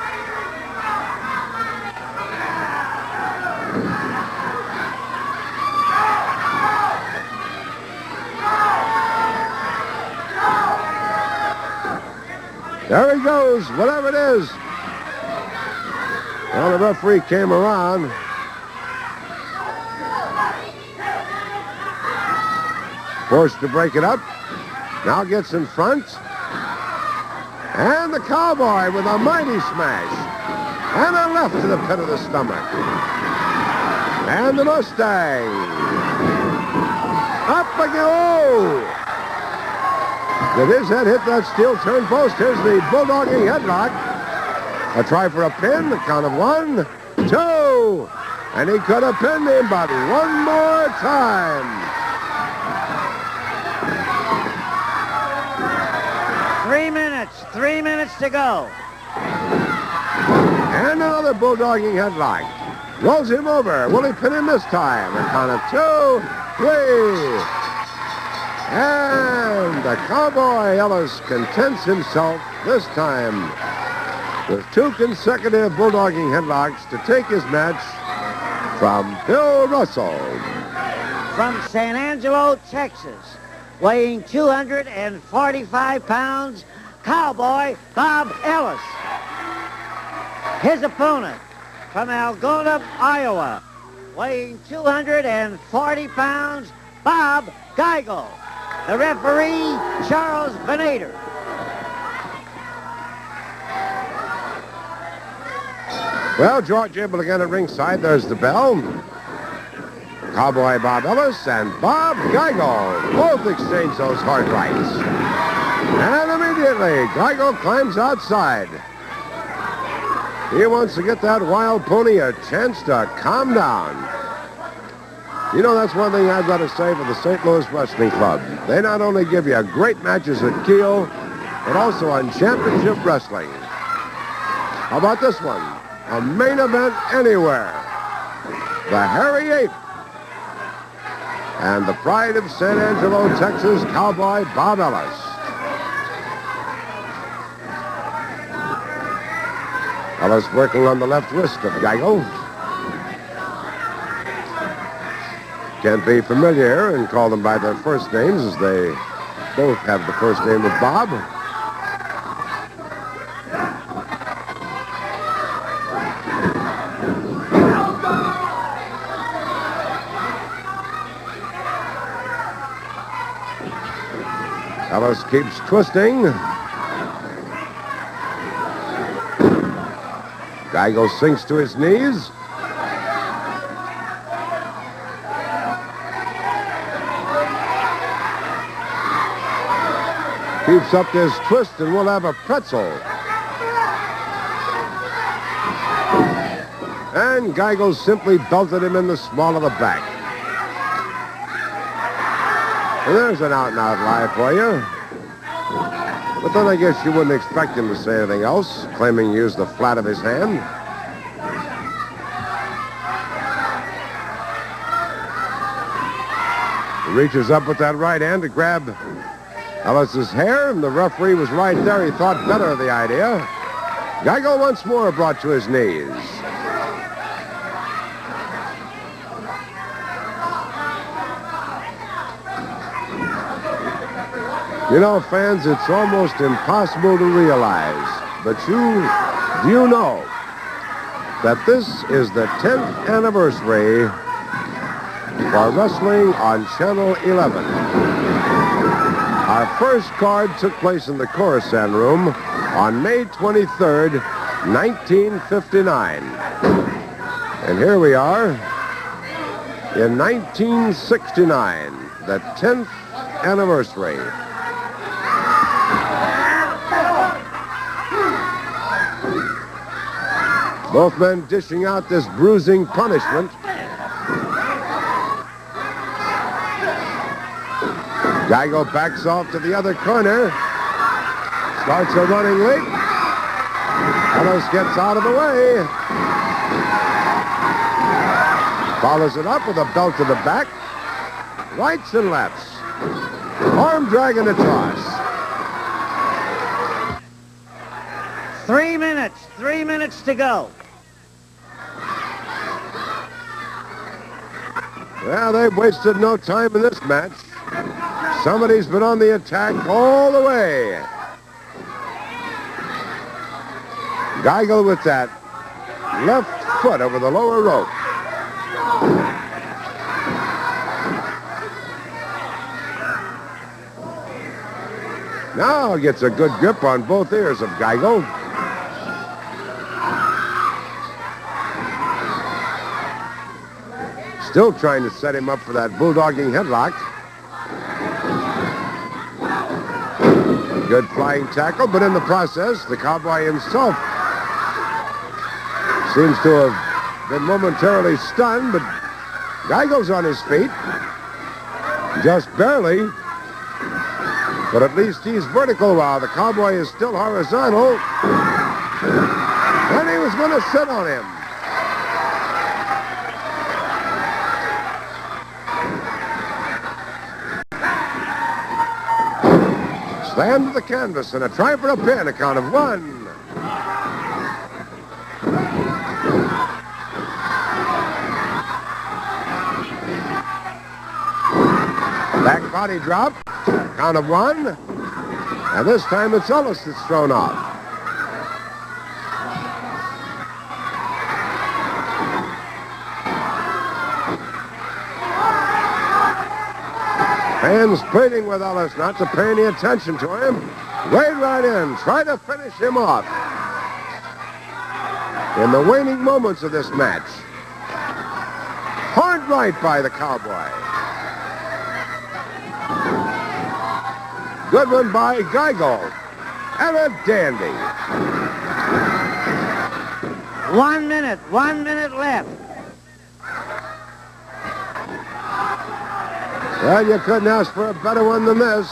There he goes, whatever it is. Well, the referee came around. Forced to break it up. Now gets in front. And the Cowboy with a mighty smash. And a left to the pit of the stomach. And the Mustang. Up again. Oh! Did his head hit that steel turn post? Here's the bulldogging headlock. A try for a pin. The count of 1, 2. And he could have pinned him, but one more time. 3 minutes to go. And another bulldogging headlock. Rolls him over. Will he pin him this time? A count of 2, 3. And the Cowboy Ellis contents himself this time with 2 consecutive bulldogging headlocks to take his match from Bill Russell. From San Angelo, Texas, weighing 245 pounds, Cowboy Bob Ellis. His opponent from Algona, Iowa, weighing 240 pounds, Bob Geigel. The referee, Charles Venator. Well, George Abel again at ringside. There's the bell. Cowboy Bob Ellis and Bob Geigel both exchange those hard rights. And immediately, Geigel climbs outside. He wants to get that wild pony a chance to calm down. You know, that's one thing I've got to say for the St. Louis Wrestling Club. They not only give you great matches at Kiel, but also on Championship Wrestling. How about this one? A main event anywhere. The Hairy Ape and the pride of San Angelo, Texas, Cowboy Bob Ellis. Ellis working on the left wrist of Geigel. Can't be familiar here and call them by their first names, as they both have the first name of Bob. Ellis keeps twisting. Geigel sinks to his knees. Keeps up this twist and we'll have a pretzel. And Geigel simply belted him in the small of the back. And there's an out-and-out lie for you. But then I guess you wouldn't expect him to say anything else, claiming he used the flat of his hand. He reaches up with that right hand to grab Ellis's hair, and the referee was right there. He thought better of the idea. Geigel once more brought to his knees. You know, fans, it's almost impossible to realize, but do you know that this is the 10th anniversary for wrestling on Channel 11. Our first card took place in the Coruscant Room on May 23rd, 1959. And here we are in 1969, the 10th anniversary. Both men dishing out this bruising punishment. Geigel backs off to the other corner. Starts a running leap. Ellis gets out of the way. Follows it up with a belt to the back. Rights and lefts. Arm drag and a toss. 3 minutes. 3 minutes to go. Well, they've wasted no time in this match. Somebody's been on the attack all the way. Geigel with that left foot over the lower rope. Now gets a good grip on both ears of Geigel. Still trying to set him up for that bulldogging headlock. Good flying tackle, but in the process, the Cowboy himself seems to have been momentarily stunned, but Geigel's on his feet. Just barely. But at least he's vertical while the Cowboy is still horizontal. And he was going to sit on him. Slam to the canvas and a try for a pin, a count of 1. Back body drop, count of 1. And this time it's Ellis that's thrown off. Fans pleading with Ellis not to pay any attention to him. Wade right in, try to finish him off. In the waning moments of this match. Hard right by the Cowboy. Good one by Geigel. And a dandy. 1 minute. 1 minute left. Well, you couldn't ask for a better one than this.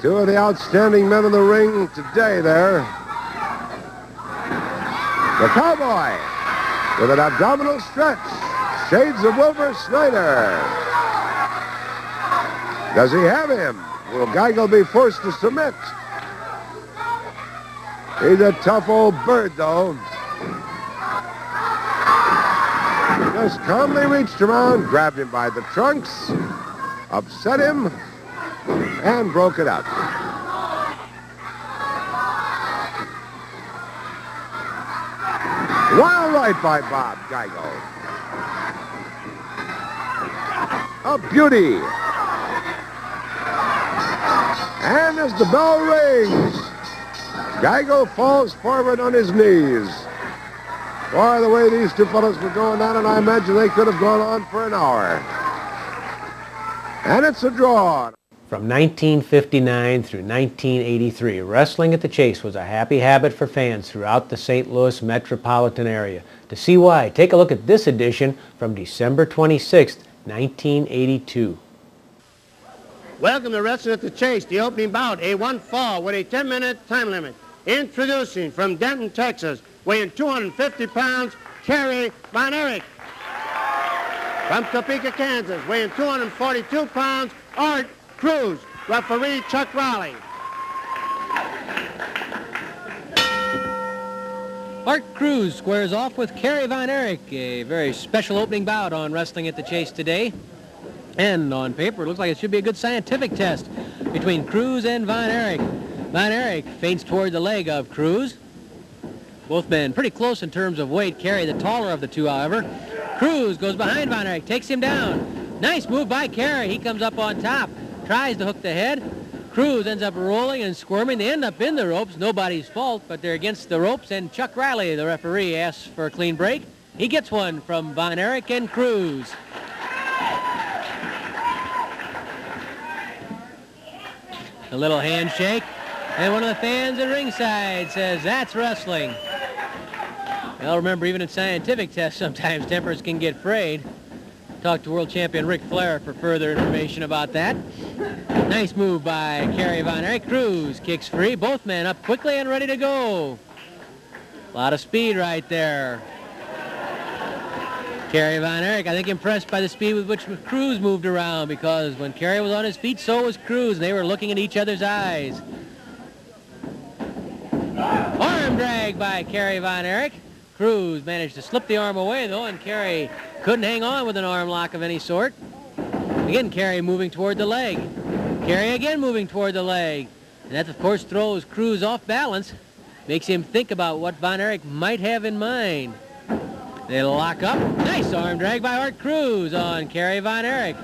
Two of the outstanding men in the ring today there. The Cowboy with an abdominal stretch. Shades of Wilbur Snyder. Does he have him? Will Geigel be forced to submit? He's a tough old bird, though. Just calmly reached around, grabbed him by the trunks, upset him, and broke it up. Wild right by Bob Geigel. A beauty. And as the bell rings, Geigel falls forward on his knees. Boy, the way these two fellows were going at it, I imagine they could have gone on for an hour. And it's a draw. From 1959 through 1983, wrestling at the Chase was a happy habit for fans throughout the St. Louis metropolitan area. To see why, take a look at this edition from December 26, 1982. Welcome to Wrestling at the Chase, the opening bout, a one fall with a 10-minute time limit. Introducing from Denton, Texas, weighing 250 pounds, Kerry Von Erich. From Topeka, Kansas, weighing 242 pounds, Art Cruz. Referee Chuck Raleigh. Art Cruz squares off with Kerry Von Erich, a very special opening bout on Wrestling at the Chase today. And on paper, it looks like it should be a good scientific test between Cruz and Von Erich. Von Erich feints toward the leg of Cruz. Both men pretty close in terms of weight. Kerry, the taller of the two, however. Cruz goes behind Von Erich, takes him down. Nice move by Kerry. He comes up on top, tries to hook the head. Cruz ends up rolling and squirming. They end up in the ropes. Nobody's fault, but they're against the ropes. And Chuck Riley, the referee, asks for a clean break. He gets one from Von Erich and Cruz. A little handshake, and one of the fans at ringside says, "That's wrestling." Well, remember, even in scientific tests, sometimes tempers can get frayed. Talk to world champion Ric Flair for further information about that. Nice move by Kerry Von Erich. Cruz kicks free. Both men up quickly and ready to go. A lot of speed right there. Kerry Von Erich, I think, impressed by the speed with which Cruz moved around, because when Kerry was on his feet, so was Cruz, and they were looking at each other's eyes. Arm drag by Kerry Von Erich. Cruz managed to slip the arm away, though, and Kerry couldn't hang on with an arm lock of any sort. Again, Kerry moving toward the leg. Kerry again moving toward the leg. And that, of course, throws Cruz off balance. Makes him think about what Von Erich might have in mind. They lock up. Nice arm drag by Art Cruz on Kerry Von Erich.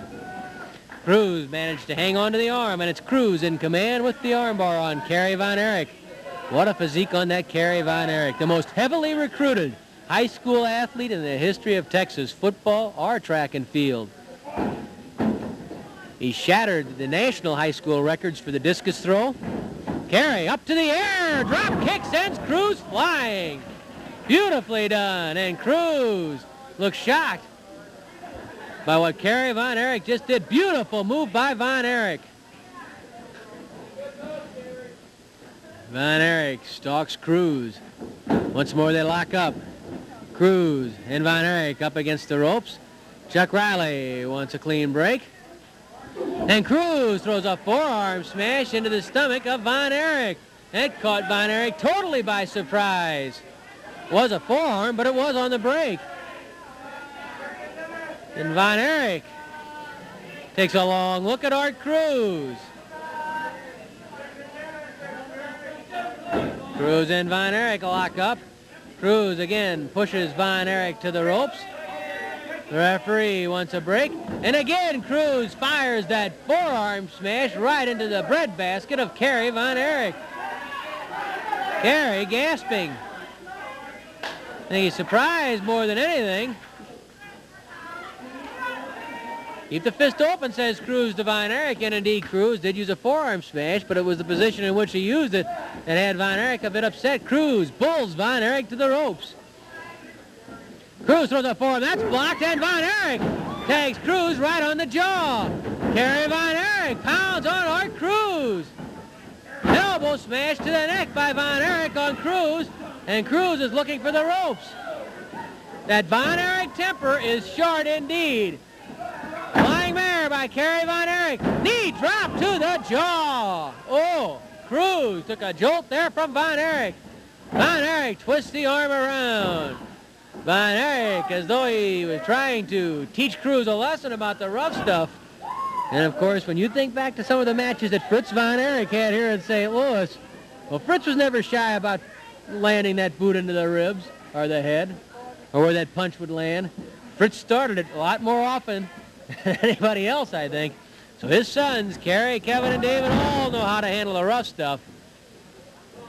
Cruz managed to hang on to the arm, and it's Cruz in command with the armbar on Kerry Von Erich. What a physique on that Kerry Von Erich. The most heavily recruited high school athlete in the history of Texas football or track and field. He shattered the national high school records for the discus throw. Kerry up to the air. Drop kick sends Cruz flying. Beautifully done, and Cruz looks shocked by what Kerry Von Erich just did. Beautiful move by Von Erich. Von Erich stalks Cruz. Once more they lock up. Cruz and Von Erich up against the ropes. Chuck Riley wants a clean break. And Cruz throws a forearm smash into the stomach of Von Erich. That caught Von Erich totally by surprise. Was a forearm, but it was on the break. And Von Erich takes a long look at Art Cruz. Cruz and Von Erich lock up. Cruz again pushes Von Erich to the ropes. The referee wants a break. And again, Cruz fires that forearm smash right into the breadbasket of Kerry Von Erich. Kerry gasping. I think he's surprised more than anything. Keep the fist open, says Cruz to Von Erich, and indeed Cruz did use a forearm smash, but it was the position in which he used it that had Von Erich a bit upset. Cruz bulls Von Erich to the ropes. Cruz throws a forearm, that's blocked, and Von Erich tags Cruz right on the jaw. Kerry Von Erich pounds on Art Cruz. Elbow smash to the neck by Von Erich on Cruz, and Cruz is looking for the ropes. That Von Erich temper is short indeed. Flying mare by Kerry Von Erich. Knee drop to the jaw. Oh, Cruz took a jolt there from Von Erich. Von Erich twists the arm around. Von Erich, as though he was trying to teach Cruz a lesson about the rough stuff. And of course, when you think back to some of the matches that Fritz Von Erich had here in St. Louis, well, Fritz was never shy about landing that boot into the ribs or the head or where that punch would land. Fritz started it a lot more often than anybody else, I think. So his sons, Kerry, Kevin, and David, all know how to handle the rough stuff.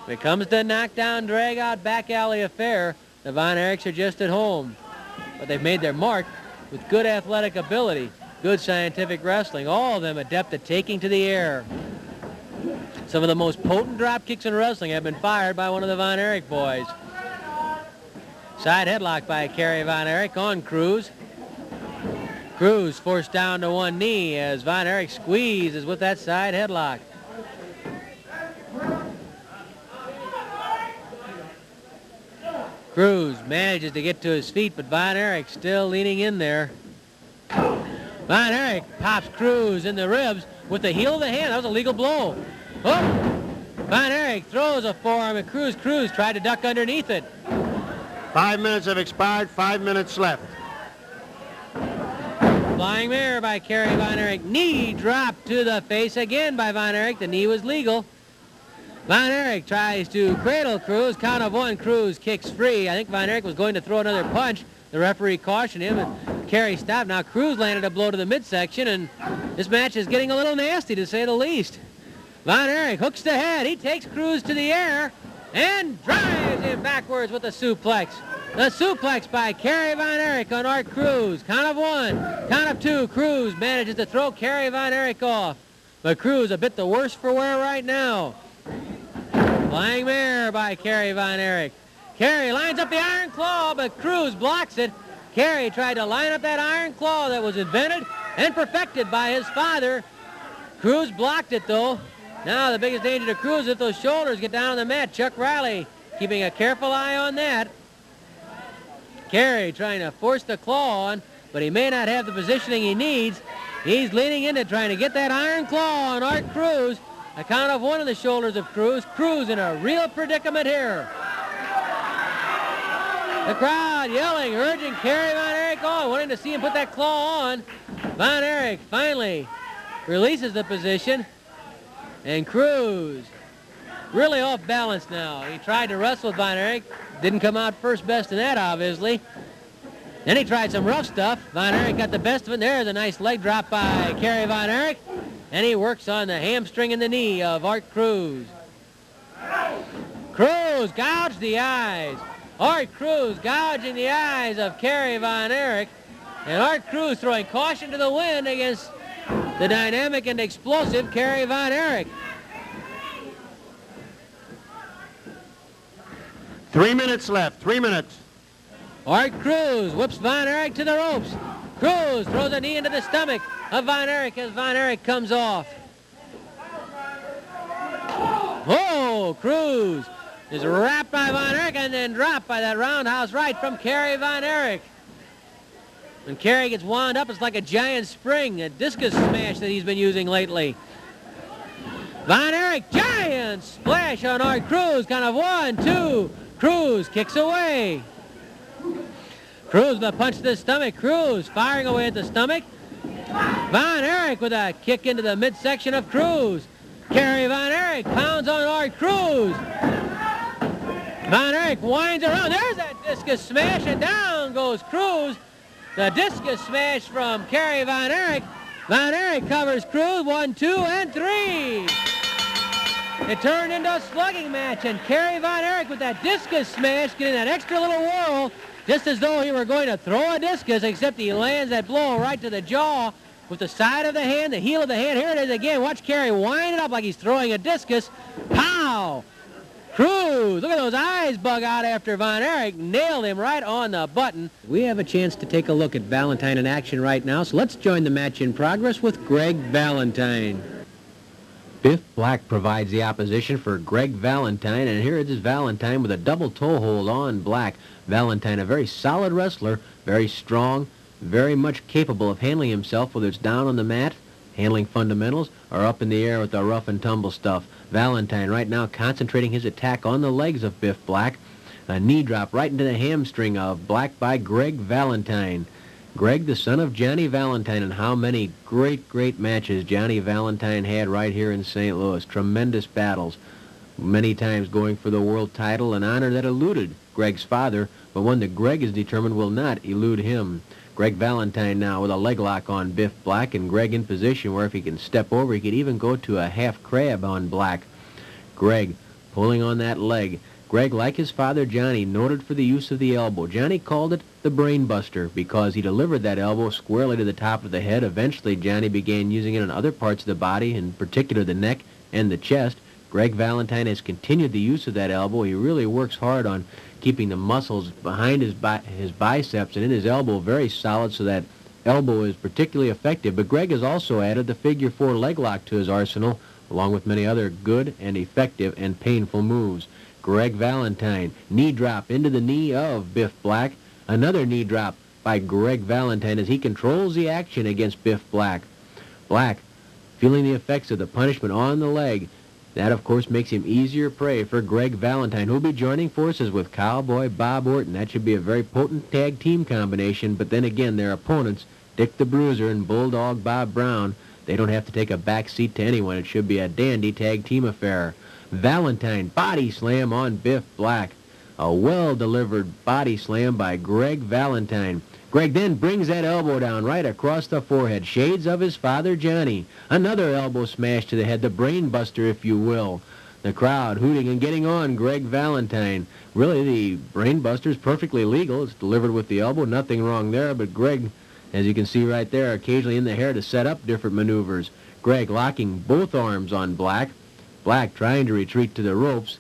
When it comes to knockdown, drag-out, back alley affair, the Von Erichs are just at home. But they've made their mark with good athletic ability, good scientific wrestling, all of them adept at taking to the air. Some of the most potent drop kicks in wrestling have been fired by one of the Von Erich boys. Side headlock by Kerry Von Erich on Cruz. Cruz forced down to one knee as Von Erich squeezes with that side headlock. Cruz manages to get to his feet, but Von Erich still leaning in there. Von Erich pops Cruz in the ribs with the heel of the hand. That was a legal blow. Oh! Von Erich throws a forearm at Cruz. Cruz tried to duck underneath it. 5 minutes have expired, 5 minutes left. Flying mare by Kerry Von Erich. Knee drop to the face again by Von Erich. The knee was legal. Von Erich tries to cradle Cruz. Count of one, Cruz kicks free. I think Von Erich was going to throw another punch. The referee cautioned him, and Kerry stopped. Now Cruz landed a blow to the midsection, and this match is getting a little nasty, to say the least. Von Erich hooks the head. He takes Cruz to the air and drives him backwards with a suplex. The suplex by Kerry Von Erich on Art Cruz. Count of one, count of two. Cruz manages to throw Kerry Von Erich off. But Cruz a bit the worse for wear right now. Flying mare by Kerry Von Erich. Kerry lines up the iron claw, but Cruz blocks it. Kerry tried to line up that iron claw that was invented and perfected by his father. Cruz blocked it, though. Now the biggest danger to Cruz is if those shoulders get down on the mat. Chuck Riley keeping a careful eye on that. Kerry trying to force the claw on, but he may not have the positioning he needs. He's leaning into trying to get that iron claw on Art Cruz. A count of one of the shoulders of Cruz. Cruz in a real predicament here. The crowd yelling, urging Kerry Von Erich on, wanting to see him put that claw on. Von Erich finally releases the position. And Cruz really off balance now. He tried to wrestle with Von Erich. Didn't come out first best in that, obviously. Then he tried some rough stuff. Von Erich got the best of it. There's a nice leg drop by Kerry Von Erich. And he works on the hamstring and the knee of Art Cruz. Cruz gouged the eyes. Art Cruz gouging the eyes of Kerry Von Erich. And Art Cruz throwing caution to the wind against the dynamic and explosive Kerry Von Erich. 3 minutes left, 3 minutes. Art Cruz whips Von Erich to the ropes. Cruz throws a knee into the stomach of Von Erich as Von Erich comes off. Oh, Cruz is wrapped by Von Erich and then dropped by that roundhouse right from Kerry Von Erich. When Kerry gets wound up, it's like a giant spring, a discus smash that he's been using lately. Von Erich, giant splash on Art Cruz. Kind of 1, 2. Cruz kicks away. Cruz with a punch to the stomach. Cruz firing away at the stomach. Von Erich with a kick into the midsection of Cruz. Kerry Von Erich pounds on Art Cruz. Von Erich winds around. There's that discus smash, and down goes Cruz. The discus smash from Kerry Von Erich. Von Erich covers Cruz. 1, 2, and 3. It turned into a slugging match, and Kerry Von Erich with that discus smash getting that extra little whirl, just as though he were going to throw a discus, except he lands that blow right to the jaw with the side of the hand, the heel of the hand. Here it is again. Watch Kerry wind it up like he's throwing a discus. Pow! Cruz, look at those eyes bug out after Von Erich nailed him right on the button. We have a chance to take a look at Valentine in action right now, so let's join the match in progress with Greg Valentine. Biff Black provides the opposition for Greg Valentine, and here it is Valentine with a double toe hold on Black. Valentine, a very solid wrestler, very strong, very much capable of handling himself, whether it's down on the mat, handling fundamentals, or up in the air with the rough and tumble stuff. Valentine right now concentrating his attack on the legs of Biff Black. A knee drop right into the hamstring of Black by Greg Valentine. Greg, the son of Johnny Valentine, and how many great matches Johnny Valentine had right here in St. Louis. Tremendous battles, many times going for the world title, an honor that eluded Greg's father, but one that Greg is determined will not elude him. Greg Valentine now with a leg lock on Biff Black, and Greg in position where if he can step over, he could even go to a half crab on Black. Greg pulling on that leg. Greg, like his father Johnny, noted for the use of the elbow. Johnny called it the brain buster because he delivered that elbow squarely to the top of the head. Eventually, Johnny began using it on other parts of the body, in particular the neck and the chest. Greg Valentine has continued the use of that elbow. He really works hard on keeping the muscles behind his biceps and in his elbow very solid, so that elbow is particularly effective. But Greg has also added the figure 4 leg lock to his arsenal, along with many other good and effective and painful moves. Greg Valentine, knee drop into the knee of Biff Black. Another knee drop by Greg Valentine as he controls the action against Biff Black. Black feeling the effects of the punishment on the leg. That, of course, makes him easier prey for Greg Valentine, who'll be joining forces with Cowboy Bob Orton. That should be a very potent tag team combination, but then again, their opponents, Dick the Bruiser and Bulldog Bob Brown, they don't have to take a back seat to anyone. It should be a dandy tag team affair. Valentine body slam on Biff Black. A well-delivered body slam by Greg Valentine. Greg then brings that elbow down right across the forehead. Shades of his father Johnny. Another elbow smash to the head, the brain buster, if you will. The crowd hooting and getting on Greg Valentine. Really, the brain buster is perfectly legal. It's delivered with the elbow, nothing wrong there, but Greg, as you can see right there, occasionally in the hair to set up different maneuvers. Greg locking both arms on Black. Black trying to retreat to the ropes.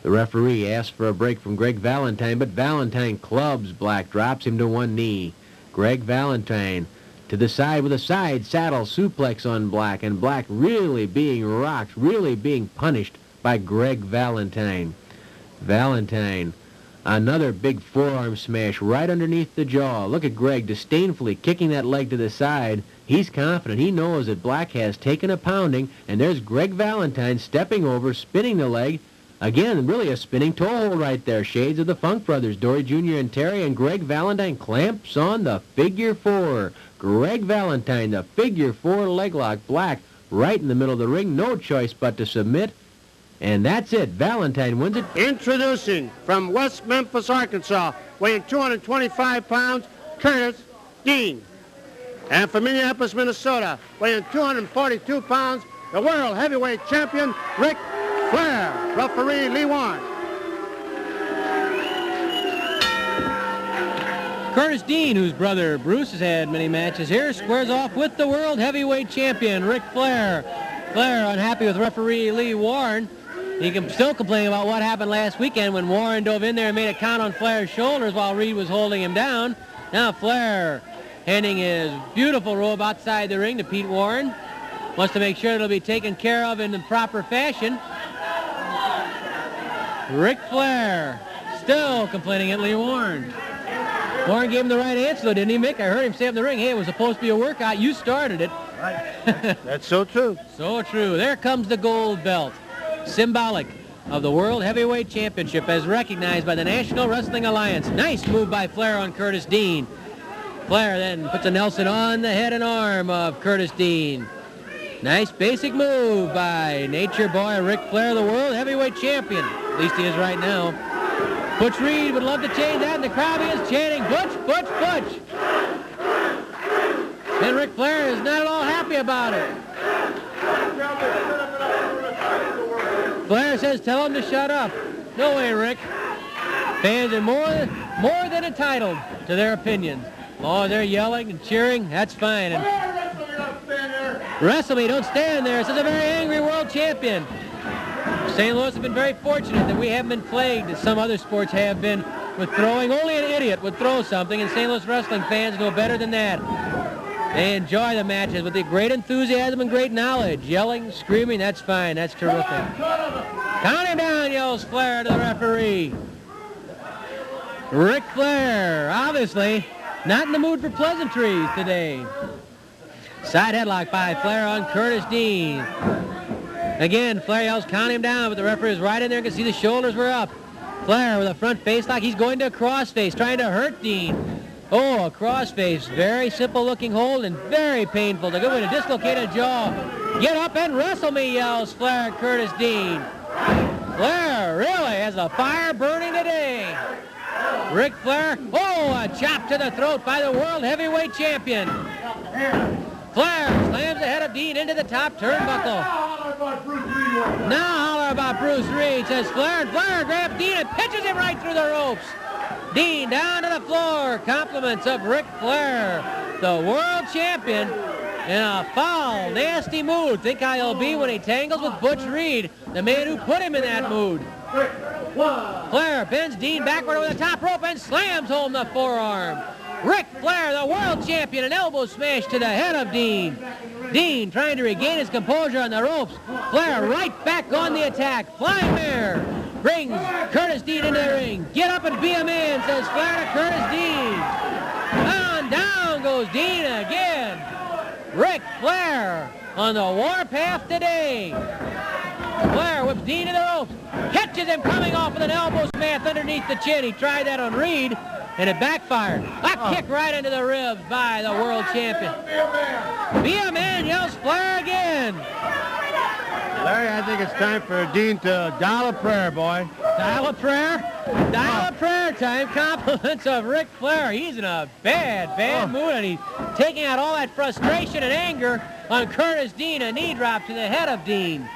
The referee asks for a break from Greg Valentine, but Valentine clubs Black, drops him to one knee. Greg Valentine to the side with a side saddle suplex on Black, and Black really being rocked, really being punished by Greg Valentine. Valentine, another big forearm smash right underneath the jaw. Look at Greg disdainfully kicking that leg to the side. He's confident. He knows that Black has taken a pounding, and there's Greg Valentine stepping over, spinning the leg. Again, really a spinning toe hold right there. Shades of the Funk Brothers, Dory Jr. and Terry, and Greg Valentine clamps on the figure 4. Greg Valentine, the figure 4 leg lock. Black right in the middle of the ring. No choice but to submit. And that's it. Valentine wins it. Introducing from West Memphis, Arkansas, weighing 225 pounds, Curtis Dean. And from Minneapolis, Minnesota, weighing 242 pounds, the World Heavyweight Champion, Ric Flair. Referee, Lee Warren. Curtis Dean, whose brother Bruce has had many matches here, squares off with the World Heavyweight Champion, Ric Flair. Flair unhappy with referee Lee Warren. He can still complain about what happened last weekend when Warren dove in there and made a count on Flair's shoulders while Reed was holding him down. Now Flair handing his beautiful robe outside the ring to Pete Warren. Wants to make sure it'll be taken care of in the proper fashion. Ric Flair still complaining at Lee Warren. Warren gave him the right answer, though, didn't he, Mick? I heard him say in the ring, hey, it was supposed to be a workout. You started it. Right. That's so true. So true. There comes the gold belt, symbolic of the World Heavyweight Championship as recognized by the National Wrestling Alliance. Nice move by Flair on Curtis Dean. Flair then puts a Nelson on the head and arm of Curtis Dean. Nice basic move by Nature Boy Ric Flair, the World Heavyweight Champion. At least he is right now. Butch Reed would love to change that, and the crowd is chanting, Butch, Butch, Butch. And Ric Flair is not at all happy about it. Flair says, tell him to shut up. No way, Rick. Fans are more than entitled to their opinions. As long as they're yelling and cheering, that's fine. And wrestle me, don't stand there, says a very angry world champion. St. Louis has been very fortunate that we haven't been plagued, as some other sports have been, with throwing. Only an idiot would throw something, and St. Louis wrestling fans know better than that. They enjoy the matches with the great enthusiasm and great knowledge. Yelling, screaming, that's fine. That's terrific. Count him down, yells Flair to the referee. Ric Flair, obviously, not in the mood for pleasantries today. Side headlock by Flair on Curtis Dean. Again, Flair yells, count him down, but the referee is right in there. You can see the shoulders were up. Flair with a front face lock. He's going to a crossface, trying to hurt Dean. Oh, a crossface. Very simple-looking hold and very painful. The good way to dislocate a jaw. Get up and wrestle me, yells Flair at Curtis Dean. Flair really has a fire burning today. Ric Flair, oh, a chop to the throat by the World Heavyweight Champion. Flair slams the head of Dean into the top turnbuckle. Now holler about Bruce Reed, says Flair, and Flair grabs Dean and pitches him right through the ropes. Dean down to the floor. Compliments of Ric Flair, the world champion, in a foul, nasty mood. Think how he'll be when he tangles with Butch Reed, the man who put him in that mood. Flair bends Dean backward over the top rope and slams home the forearm. Ric Flair, the world champion, an elbow smash to the head of Dean. Dean trying to regain his composure on the ropes. Flair right back on the attack. Flying mare brings Curtis Dean into the ring. Get up and be a man, says Flair to Curtis Dean. Down goes Dean again. Ric Flair on the warpath today. Flair whips Dean to the ropes. Catches him coming off with an elbow smash underneath the chin. He tried that on Reed, and it backfired. A kick right into the ribs by the world champion. Be a man, yells Flair again. Larry, I think it's time for Dean to dial a prayer, boy. Dial a prayer? Dial a prayer time. Compliments of Ric Flair. He's in a bad mood, and he's taking out all that frustration and anger on Curtis Dean. A knee drop to the head of Dean.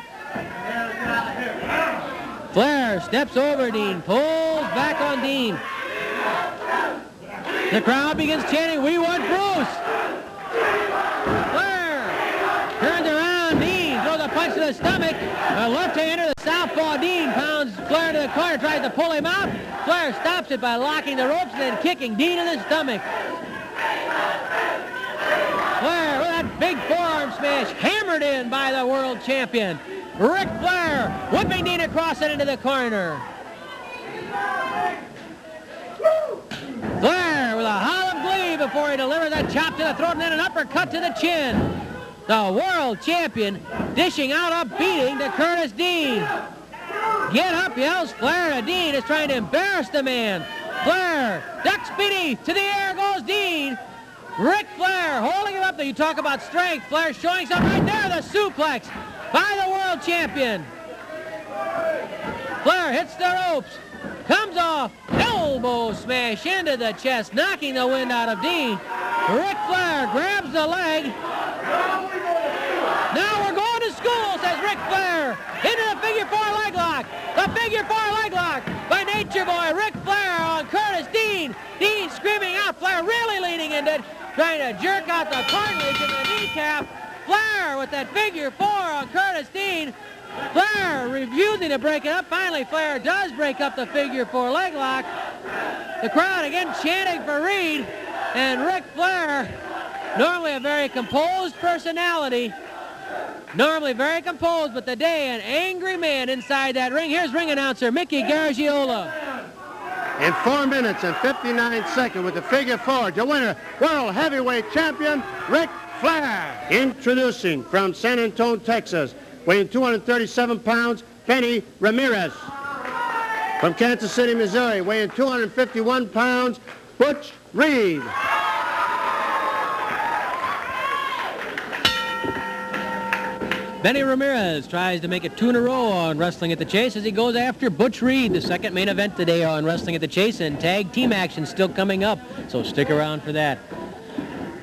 Flair steps over Dean, pulls back on Dean. The crowd begins chanting, "We want Bruce!" Flair turns around, Dean throws a punch to the stomach. A left hand to the southpaw. Dean pounds Flair to the corner, tries to pull him out. Flair stops it by locking the ropes and then kicking Dean in the stomach. Flair with that big forearm smash hammered in by the world champion. Ric Flair whipping Dean across it into the corner. Flair with a howl of glee before he delivers that chop to the throat and then an uppercut to the chin. The world champion dishing out a beating to Curtis Dean. Get up, yells Flair to Dean, is trying to embarrass the man. Flair ducks beneath, to the air goes Dean. Ric Flair holding him up there. You talk about strength. Flair showing something right there, the suplex by the world champion. Flair hits the ropes, comes off, elbow smash into the chest, knocking the wind out of Dean. Ric Flair grabs the leg. Now we're going to school, says Ric Flair, into the figure four leg lock. The figure four leg lock by Nature Boy. Ric Flair on Curtis Dean. Dean screaming out, Flair really leaning into it, trying to jerk out the cartilage in the kneecap. Flair with that figure four on Curtis Dean. Flair refusing to break it up. Finally, Flair does break up the figure four leg lock. The crowd again chanting for Reed. And Ric Flair, normally a very composed personality, normally very composed, but today an angry man inside that ring. Here's ring announcer Mickey Garagiola. In 4 minutes and 59 seconds with the figure four, the winner, World Heavyweight Champion, Ric Flair. Introducing from San Antonio, Texas, weighing 237 pounds, Benny Ramirez. From Kansas City, Missouri, weighing 251 pounds, Butch Reed. Benny Ramirez tries to make it 2 in a row on Wrestling at the Chase as he goes after Butch Reed, the second main event today on Wrestling at the Chase, and tag team action still coming up, so stick around for that.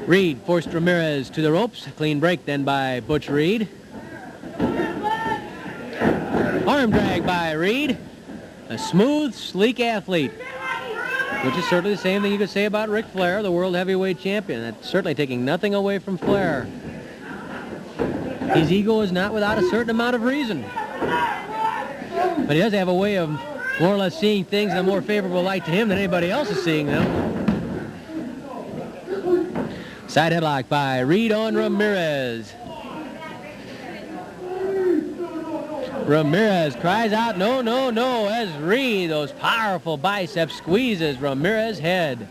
Reed forced Ramirez to the ropes. Clean break then by Butch Reed. Arm drag by Reed. A smooth, sleek athlete, which is certainly the same thing you could say about Ric Flair, the World Heavyweight Champion. That's certainly taking nothing away from Flair. His ego is not without a certain amount of reason. But he does have a way of more or less seeing things in a more favorable light to him than anybody else is seeing them. Side headlock by Reed on Ramirez. Ramirez cries out, no, no, no, as Reed, those powerful biceps, squeezes Ramirez's head.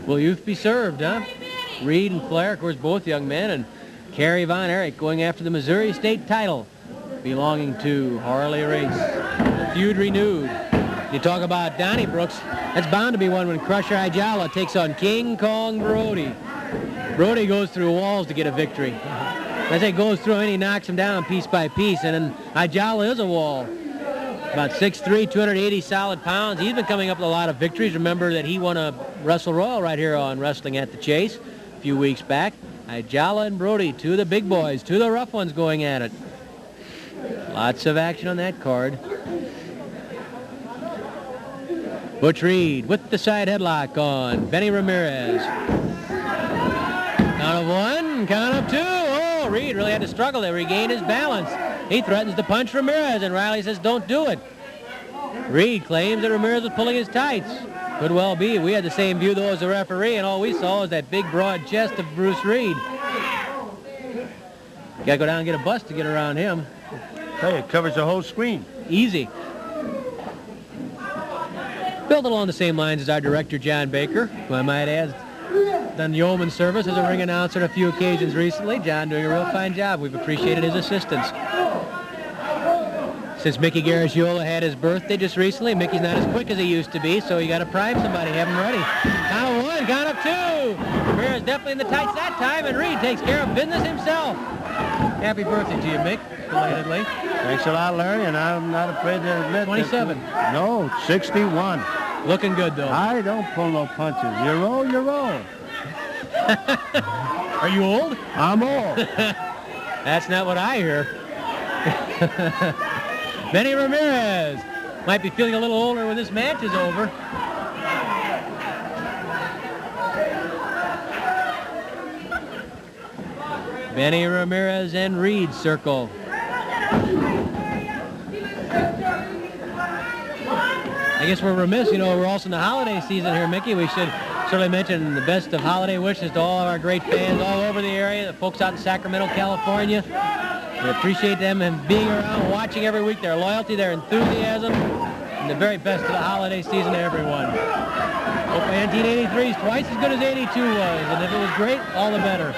Will youth be served, huh? Reed and Flair, of course, both young men, and Kerry Von Erich going after the Missouri State title belonging to Harley Race. The feud renewed. You talk about Donnie Brooks, that's bound to be one when Crusher Ayala takes on King Kong Brody. Brody goes through walls to get a victory. As he goes through and he knocks him down piece by piece, and then Ayala is a wall. About 6'3", 280 solid pounds. He's been coming up with a lot of victories. Remember that he won a Wrestle Royal right here on Wrestling at the Chase a few weeks back. Ayala and Brody, two of the big boys, two of the rough ones going at it. Lots of action on that card. Butch Reed with the side headlock on Benny Ramirez. Count of one, count of two. Oh, Reed really had to struggle to regain his balance. He threatens to punch Ramirez, and Riley says, don't do it. Reed claims that Ramirez was pulling his tights. Could well be. We had the same view, though, as the referee, and all we saw was that big, broad chest of Bruce Reed. Got to go down and get a bus to get around him. Hey, it covers the whole screen. Easy. Built along the same lines as our director, John Baker, who I might add done yeoman service as a ring announcer on a few occasions recently. John doing a real fine job. We've appreciated his assistance. Since Mickey Garagiola had his birthday just recently, Mickey's not as quick as he used to be, so you got to prime somebody, have him ready. Count of one, count of two. Ramirez definitely in the tights that time, and Reed takes care of business himself. Happy birthday to you, Mick, belatedly. Thanks a lot, Larry, and I'm not afraid to admit 27. No, 61. Looking good, though. I don't pull no punches. You're old, you're old. Are you old? I'm old. That's not what I hear. Benny Ramirez might be feeling a little older when this match is over. Benny Ramirez and Reed circle. I guess we're remiss, you know, we're also in the holiday season here, Mickey. We should certainly mention the best of holiday wishes to all of our great fans all over the area, the folks out in Sacramento, California. We appreciate them and being around, watching every week, their loyalty, their enthusiasm, and the very best of the holiday season to everyone. Hope 1983 is twice as good as 82 was, and if it was great, all the better.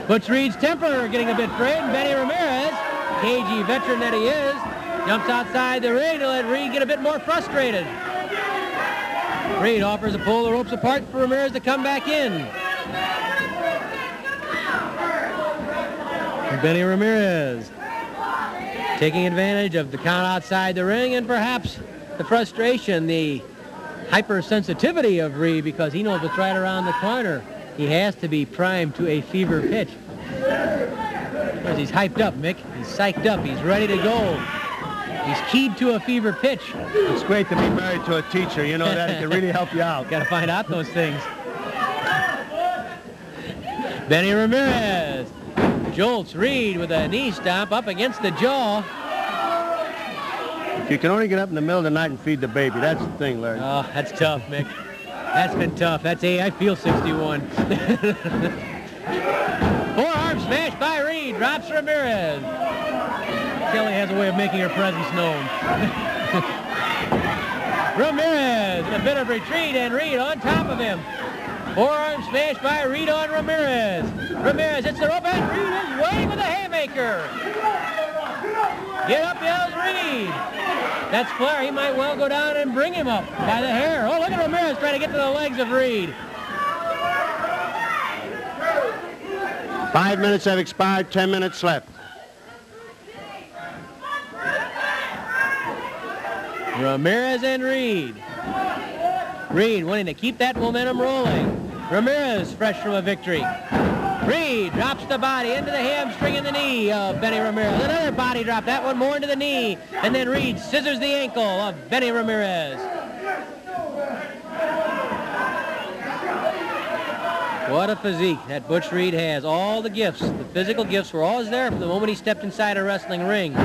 Butch Reed's temper getting a bit frayed, and Benny Ramirez, cagey veteran that he is, jumps outside the ring to let Reed get a bit more frustrated. Reed offers to pull the ropes apart for Ramirez to come back in. Benny Ramirez taking advantage of the count outside the ring and perhaps the frustration, the hypersensitivity of Reed because he knows what's right around the corner. He has to be primed to a fever pitch. Because he's hyped up, Mick. He's psyched up. He's ready to go. He's keyed to a fever pitch. It's great to be married to a teacher. You know that. It can really help you out. Got to find out those things. Benny Ramirez jolts Reed with a knee stomp up against the jaw. If you can only get up in the middle of the night and feed the baby, that's the thing, Larry. Oh, that's tough, Mick. That's been tough. That's I feel 61. Forearm smash by Reed. Drops Ramirez. Kelly has a way of making her presence known. Ramirez in a bit of retreat, and Reed on top of him. Forearm smash by Reed on Ramirez. Ramirez hits the rope, and Reed is waiting with a haymaker. Get up, yells Reed. That's Flair. He might well go down and bring him up by the hair. Oh, look at Ramirez trying to get to the legs of Reed. 5 minutes have expired, 10 minutes left. Ramirez and Reed. Reed wanting to keep that momentum rolling. Ramirez fresh from a victory. Reed drops the body into the hamstring and the knee of Benny Ramirez. Another body drop, that one more into the knee. And then Reed scissors the ankle of Benny Ramirez. What a physique that Butch Reed has. All the gifts, the physical gifts were always there from the moment he stepped inside a wrestling ring.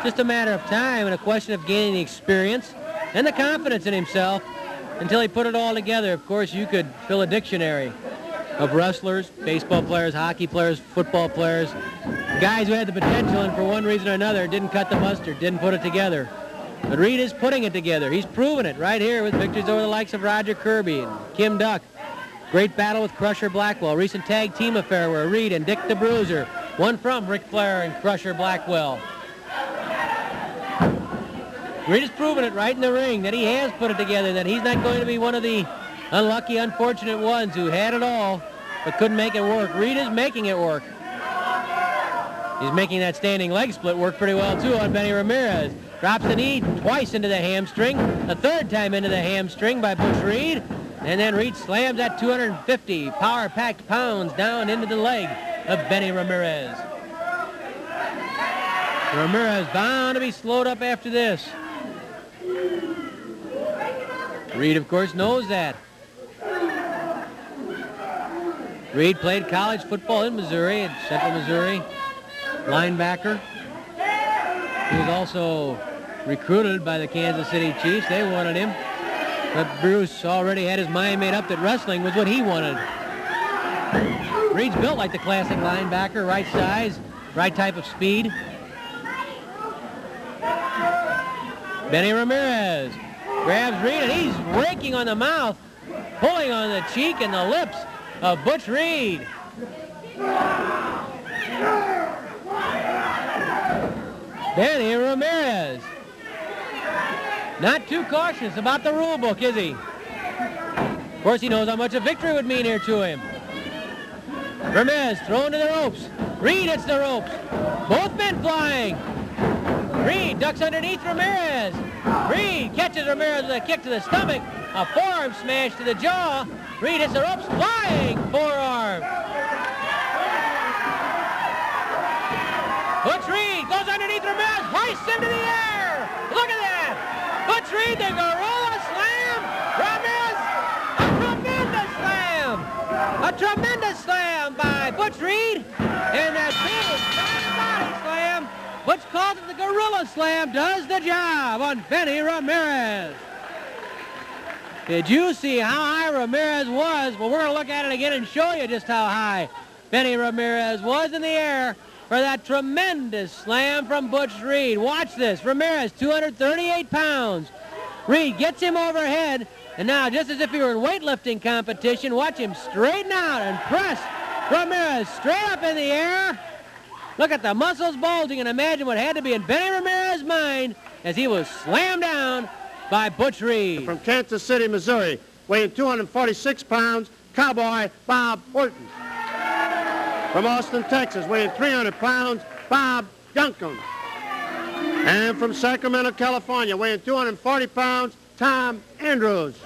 Just a matter of time and a question of gaining the experience and the confidence in himself until he put it all together. Of course, you could fill a dictionary of wrestlers, baseball players, hockey players, football players, guys who had the potential and for one reason or another didn't cut the mustard, didn't put it together. But Reed is putting it together. He's proven it right here with victories over the likes of Roger Kirby and Kim Duck. Great battle with Crusher Blackwell. Recent tag team affair where Reed and Dick the Bruiser, one from Ric Flair and Crusher Blackwell. Reed has proven it right in the ring that he has put it together, that he's not going to be one of the unlucky, unfortunate ones who had it all but couldn't make it work. Reed is making it work. He's making that standing leg split work pretty well, too, on Benny Ramirez. Drops the knee twice into the hamstring, a third time into the hamstring by Butch Reed, and then Reed slams that 250 power-packed pounds down into the leg of Benny Ramirez. Ramirez bound to be slowed up after this. Reed, of course, knows that. Reed played college football in Missouri, in Central Missouri, linebacker. He was also recruited by the Kansas City Chiefs. They wanted him. But Bruce already had his mind made up that wrestling was what he wanted. Reed's built like the classic linebacker, right size, right type of speed. Benny Ramirez grabs Reed, and he's raking on the mouth, pulling on the cheek and the lips of Butch Reed. Benny Ramirez. Not too cautious about the rule book, is he? Of course, he knows how much a victory would mean here to him. Ramirez thrown to the ropes. Reed hits the ropes. Both men flying. Reed ducks underneath Ramirez. Reed catches Ramirez with a kick to the stomach. A forearm smash to the jaw. Reed hits the ropes, flying forearm. Butch Reed goes underneath Ramirez, hoists him to the air. Look at that. Butch Reed, the gorilla slam. Ramirez, a tremendous slam by Butch Reed. And that big body slam, Butch calls it the gorilla slam, does the job on Benny Ramirez. Did you see how high Ramirez was? Well, we're going to look at it again and show you just how high Benny Ramirez was in the air for that tremendous slam from Butch Reed. Watch this. Ramirez, 238 pounds. Reed gets him overhead, and now, just as if he were in weightlifting competition, watch him straighten out and press Ramirez straight up in the air. Look at the muscles bulging, and imagine what had to be in Benny Ramirez's mind as he was slammed down by Butch Reed. From Kansas City, Missouri, weighing 246 pounds, Cowboy Bob Orton. From Austin, Texas, weighing 300 pounds, Bob Duncan. And from Sacramento, California, weighing 240 pounds, Tom Andrews.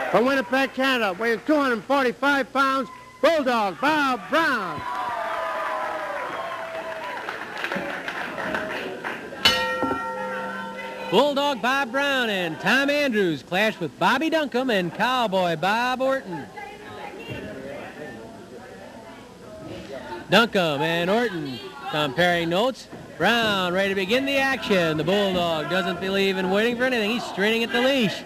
From Winnipeg, Canada, weighing 245 pounds, Bulldog Bob Brown. Bulldog Bob Brown and Tom Andrews clash with Bobby Duncombe and Cowboy Bob Orton. Duncombe and Orton comparing notes. Brown ready to begin the action. The Bulldog doesn't believe in waiting for anything. He's straining at the leash.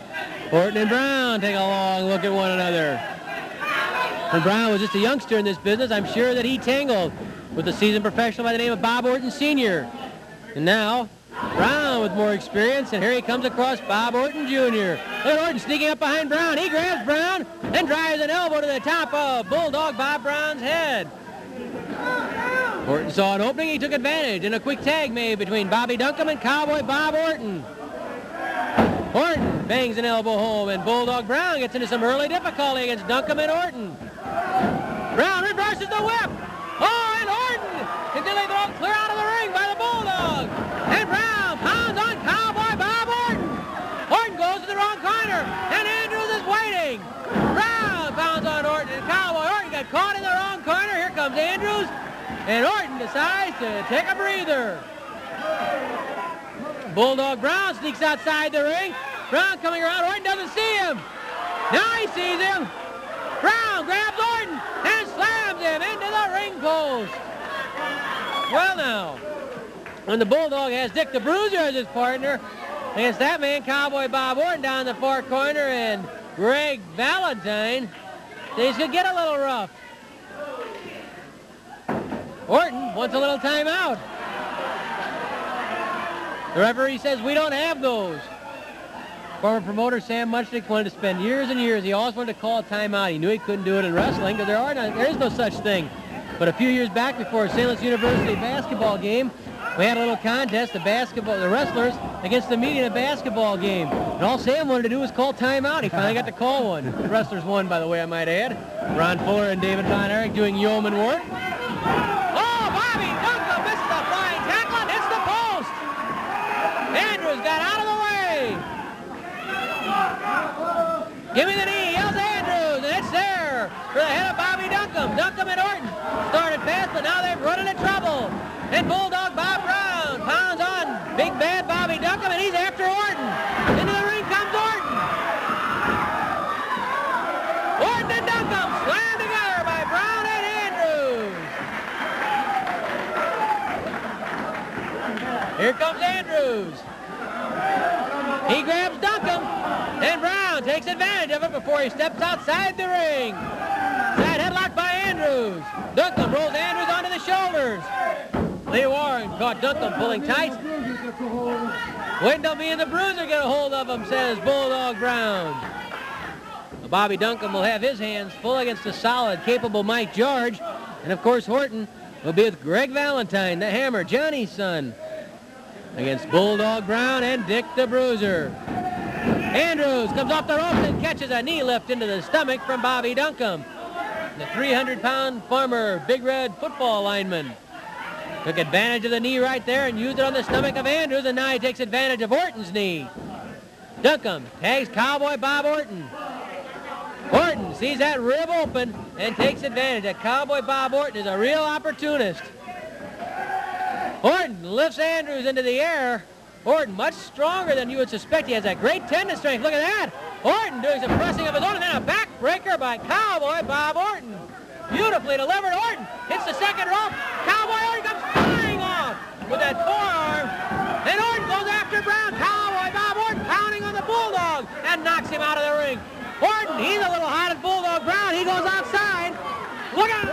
Orton and Brown take a long look at one another. When Brown was just a youngster in this business, I'm sure that he tangled with a seasoned professional by the name of Bob Orton Sr. And now, Brown with more experience, and here he comes across Bob Orton Jr. Look at Orton sneaking up behind Brown. He grabs Brown and drives an elbow to the top of Bulldog Bob Brown's head. Orton saw an opening. He took advantage, and a quick tag made between Bobby Duncombe and Cowboy Bob Orton. Orton bangs an elbow home, and Bulldog Brown gets into some early difficulty against Duncombe and Orton. Brown reverses the whip. Oh, and Orton until they throw him clear out of the ring by the Bulldog. And Brown pounds on Cowboy Bob Orton. Orton goes to the wrong corner, and Andrews is waiting. Brown pounds on Orton, and Cowboy Orton got caught in the wrong corner. Here comes Andrews, and Orton decides to take a breather. Bulldog Brown sneaks outside the ring. Brown coming around. Orton doesn't see him. Now he sees him. Brown grabs Orton and slams him into the ring post. Well, now, when the Bulldog has Dick the Bruiser as his partner, against that man, Cowboy Bob Orton, down in the far corner, and Greg Valentine. Things could get a little rough. Orton wants a little timeout. The referee says we don't have those. Former promoter Sam Muchnick wanted to spend years and years. He always wanted to call a timeout. He knew he couldn't do it in wrestling because there is no such thing. But a few years back, before a St. Louis University basketball game, we had a little contest, the wrestlers against the media in a basketball game. And all Sam wanted to do was call timeout. He finally got to call one. The wrestlers won, by the way, I might add. Ron Fuller and David Von Erich doing yeoman work. Oh, Bobby Duncan misses the flying tackle and hits the post. Andrews got out of the way. Give me the knee, yells Andrews, and it's there for the head of Bobby Duncan. Duncan and Orton started fast, but now they've run into trouble. And Bulldog Bob Brown pounds on big bad Bobby Duncan, and he's after Orton. Into the ring comes Orton. Orton and Duncan slammed together by Brown and Andrews. Here comes Andrews. He grabs Duncan, and Brown takes advantage of it before he steps outside the ring. Side headlock by Andrews. Duncan rolls Andrews onto the shoulders. Lee Warren caught Duncan pulling tight. Wait till me and the Bruiser get a hold of him, says Bulldog Brown. Bobby Duncan will have his hands full against the solid, capable Mike George. And of course, Horton will be with Greg Valentine, the Hammer, Johnny's son, against Bulldog Brown and Dick the Bruiser. Andrews comes off the ropes and catches a knee lift into the stomach from Bobby Duncan, the 300-pound former Big Red football lineman. Took advantage of the knee right there and used it on the stomach of Andrews, and now he takes advantage of Orton's knee. Duncan tags Cowboy Bob Orton. Orton sees that rib open and takes advantage. That Cowboy Bob Orton is a real opportunist. Orton lifts Andrews into the air. Orton much stronger than you would suspect. He has that great tendon strength. Look at that. Orton doing some pressing of his own, and then a backbreaker by Cowboy Bob Orton. Beautifully delivered. Orton hits the second rope. Cowboy Orton comes flying off with that forearm. And Orton goes after Brown. Cowboy Bob Orton pounding on the Bulldog and knocks him out of the ring. Orton, he's a little hot at Bulldog Brown. He goes outside. Look out!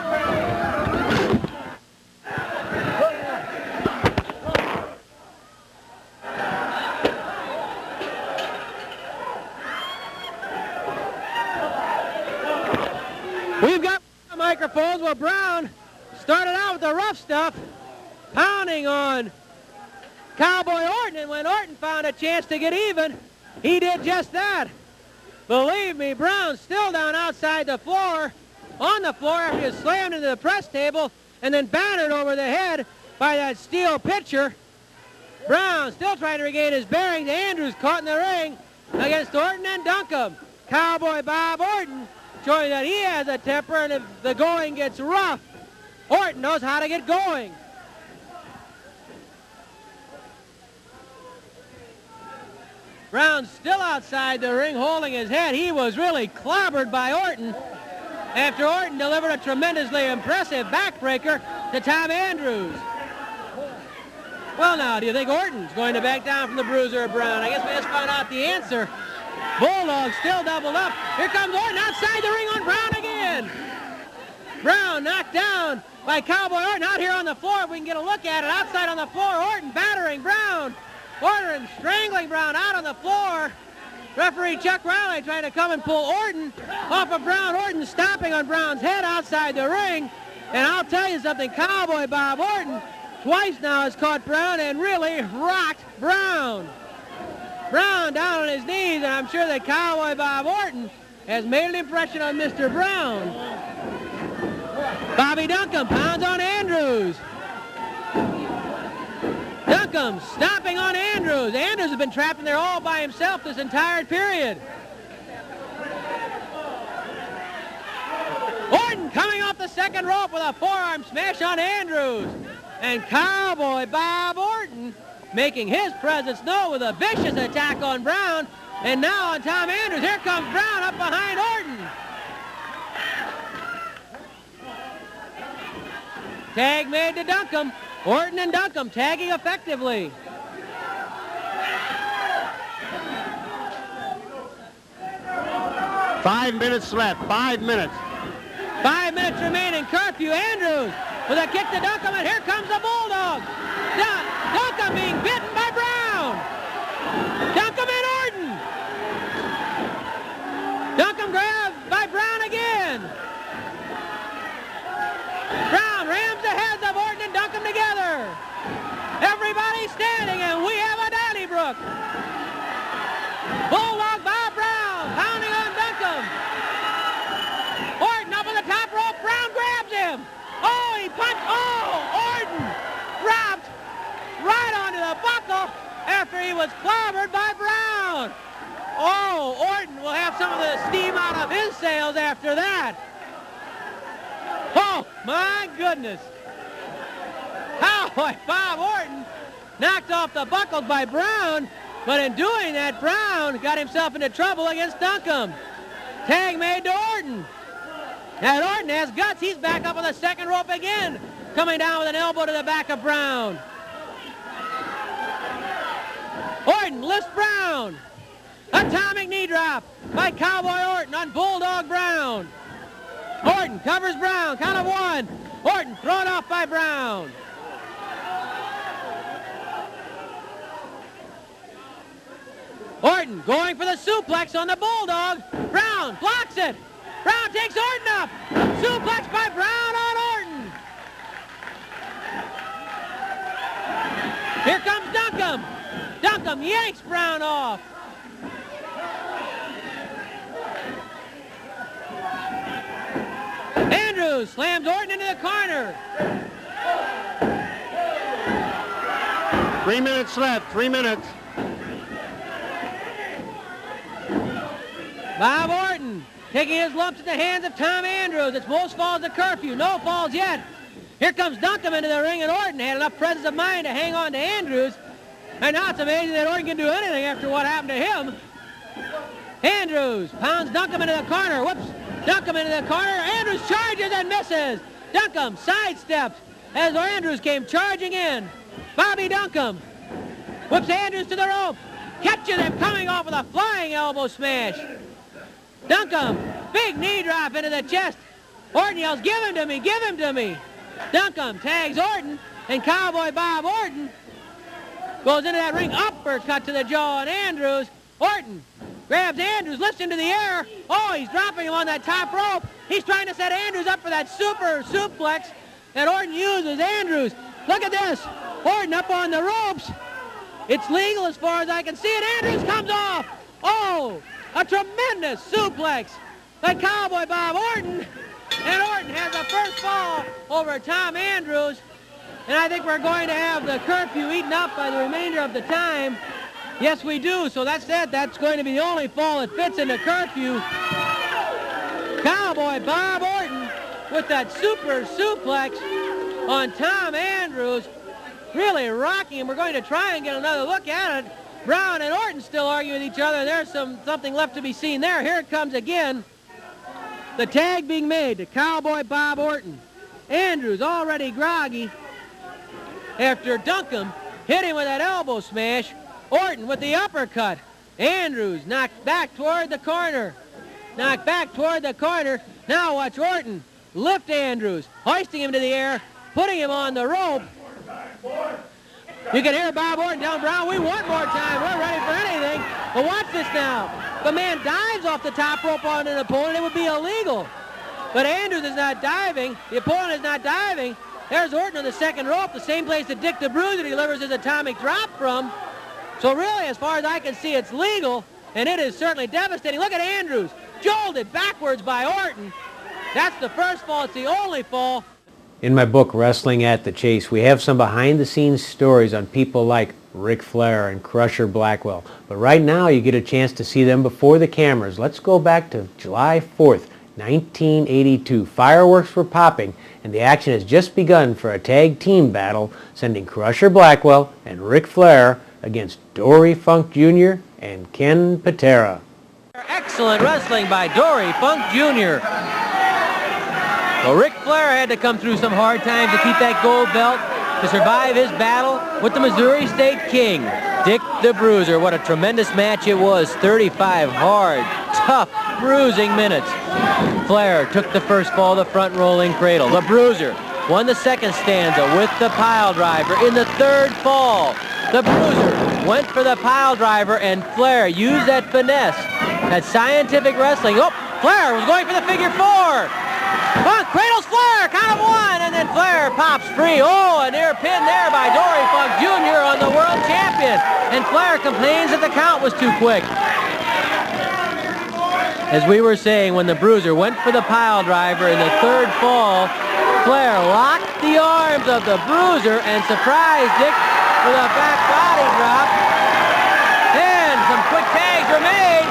We've got microphones. Well, Brown started out with the rough stuff, pounding on Cowboy Orton, and when Orton found a chance to get even, he did just that. Believe me, Brown's still down outside the floor, on the floor after he was slammed into the press table and then battered over the head by that steel pitcher. Brown still trying to regain his bearings. Andrews caught in the ring against Orton and Duncan. Cowboy Bob Orton showing that he has a temper, and if the going gets rough, Orton knows how to get going. Brown's still outside the ring holding his head. He was really clobbered by Orton after Orton delivered a tremendously impressive backbreaker to Tom Andrews. Well, now, do you think Orton's going to back down from the Bruiser or Brown? I guess we just found out the answer. Bulldog still doubled up. Here comes Orton outside the ring on Brown again. Brown knocked down by Cowboy Orton out here on the floor. If we can get a look at it, outside on the floor, Orton battering Brown. Orton strangling Brown out on the floor. Referee Chuck Riley trying to come and pull Orton off of Brown. Orton stomping on Brown's head outside the ring. And I'll tell you something, Cowboy Bob Orton twice now has caught Brown and really rocked Brown. Brown down on his knees, and I'm sure that Cowboy Bob Orton has made an impression on Mr. Brown. Bobby Duncan pounds on Andrews. Duncan stomping on Andrews. Andrews has been trapped in there all by himself this entire period. Orton coming off the second rope with a forearm smash on Andrews. And Cowboy Bob Orton making his presence known with a vicious attack on Brown. And now on Tom Andrews. Here comes Brown up behind Orton. Tag made to Duncan. Orton and Duncan tagging effectively. 5 minutes left. 5 minutes. 5 minutes remaining. Curfew. Andrews with a kick to Duncombe, and here comes the Bulldog. Duncombe being bitten by Brown. Duncombe and Orton. Duncombe grabbed by Brown again. Brown rams the heads of Orton and Duncombe together. Everybody standing, and we have a Donnybrook. Bulldog by Brown, pounding on Duncombe. Orton up on the top rope. Brown grabs him. Oh, he punched. Oh, Orton dropped right onto the buckle after he was clobbered by Brown. Oh, Orton will have some of the steam out of his sails after that. Oh, my goodness. How Bob Orton knocked off the buckles by Brown, but in doing that, Brown got himself into trouble against Duncombe. Tag made to Orton. And Orton has guts. He's back up on the second rope again, coming down with an elbow to the back of Brown. Orton lifts Brown. Atomic knee drop by Cowboy Orton on Bulldog Brown. Orton covers Brown. Count of 1. Orton thrown off by Brown. Orton going for the suplex on the Bulldog. Brown blocks it. Brown takes Orton up. Suplex by Brown on Orton. Here comes Duncombe. Duncombe yanks Brown off. Andrews slams Orton into the corner. 3 minutes left. 3 minutes. Bob Orton taking his lumps at the hands of Tom Andrews. It's most falls to Curfew. No falls yet. Here comes Duncombe into the ring, and Orton had enough presence of mind to hang on to Andrews. And now it's amazing that Orton can do anything after what happened to him. Andrews pounds Duncombe into the corner. Whoops. Duncombe into the corner. Andrews charges and misses. Duncombe sidesteps as Andrews came charging in. Bobby Duncombe whips Andrews to the rope. Catches him coming off with a flying elbow smash. Duncombe, big knee drop into the chest. Orton yells, "Give him to me, give him to me." Duncombe tags Orton, and Cowboy Bob Orton goes into that ring, uppercut to the jaw on Andrews. Orton grabs Andrews, lifts him to the air. Oh, he's dropping him on that top rope. He's trying to set Andrews up for that super suplex, and Orton uses Andrews. Look at this. Orton up on the ropes. It's legal as far as I can see it. Andrews comes off. Oh, a tremendous suplex by Cowboy Bob Orton. And Orton has the first fall over Tom Andrews. And I think we're going to have the curfew eaten up by the remainder of the time. Yes, we do. So that's it. That's going to be the only fall that fits in the curfew. Cowboy Bob Orton with that super suplex on Tom Andrews. Really rocking him. We're going to try and get another look at it. Brown and Orton still arguing with each other. There's something left to be seen there. Here it comes again. The tag being made to Cowboy Bob Orton. Andrews already groggy after Duncombe hit him with that elbow smash. Orton with the uppercut. Andrews knocked back toward the corner. Knocked back toward the corner. Now watch Orton lift Andrews, hoisting him to the air, putting him on the rope. You can hear Bob Orton telling Brown, "We want more time. We're ready for anything." But watch this now. The man dives off the top rope on an opponent. It would be illegal. But Andrews is not diving. The opponent is not diving. There's Orton on the second rope, the same place that Dick the Bruiser delivers his atomic drop from. So really, as far as I can see, it's legal, and it is certainly devastating. Look at Andrews, jolted backwards by Orton. That's the first fall. It's the only fall. In my book, Wrestling at the Chase, we have some behind-the-scenes stories on people like Ric Flair and Crusher Blackwell. But right now, you get a chance to see them before the cameras. Let's go back to July 4th, 1982. Fireworks were popping, and the action has just begun for a tag team battle, sending Crusher Blackwell and Ric Flair against Dory Funk Jr. and Ken Patera. Excellent wrestling by Dory Funk Jr. Well, Ric Flair had to come through some hard times to keep that gold belt, to survive his battle with the Missouri State King, Dick the Bruiser. What a tremendous match it was. 35 hard, tough, bruising minutes. Flair took the first fall, the front rolling cradle. The Bruiser won the second stanza with the pile driver in the third fall. The Bruiser went for the pile driver, and Flair used that finesse, that scientific wrestling. Oh, Flair was going for the figure four. Funk cradles Flair, count of one, and then Flair pops free. Oh, a near pin there by Dory Funk Jr. on the world champion. And Flair complains that the count was too quick. As we were saying, when the Bruiser went for the pile driver in the third fall, Flair locked the arms of the Bruiser and surprised Dick with a back body drop. And some quick tags were made.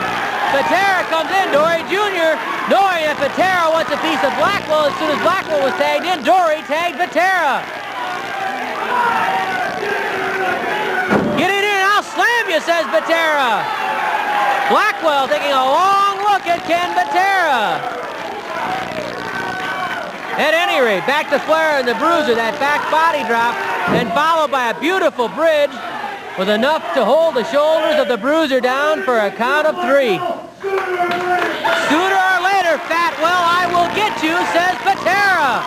Patera comes in, Dory Jr. knowing that Patera wants a piece of Blackwell. As soon as Blackwell was tagged in, Dory tagged Patera. Get it in, I'll slam you, says Patera. Blackwell taking a long look at Ken Patera. At any rate, back to Flair and the Bruiser, that back body drop, and followed by a beautiful bridge with enough to hold the shoulders of the Bruiser down for a count of three. Sooner or later, Fatwell, I will get you, says Patera.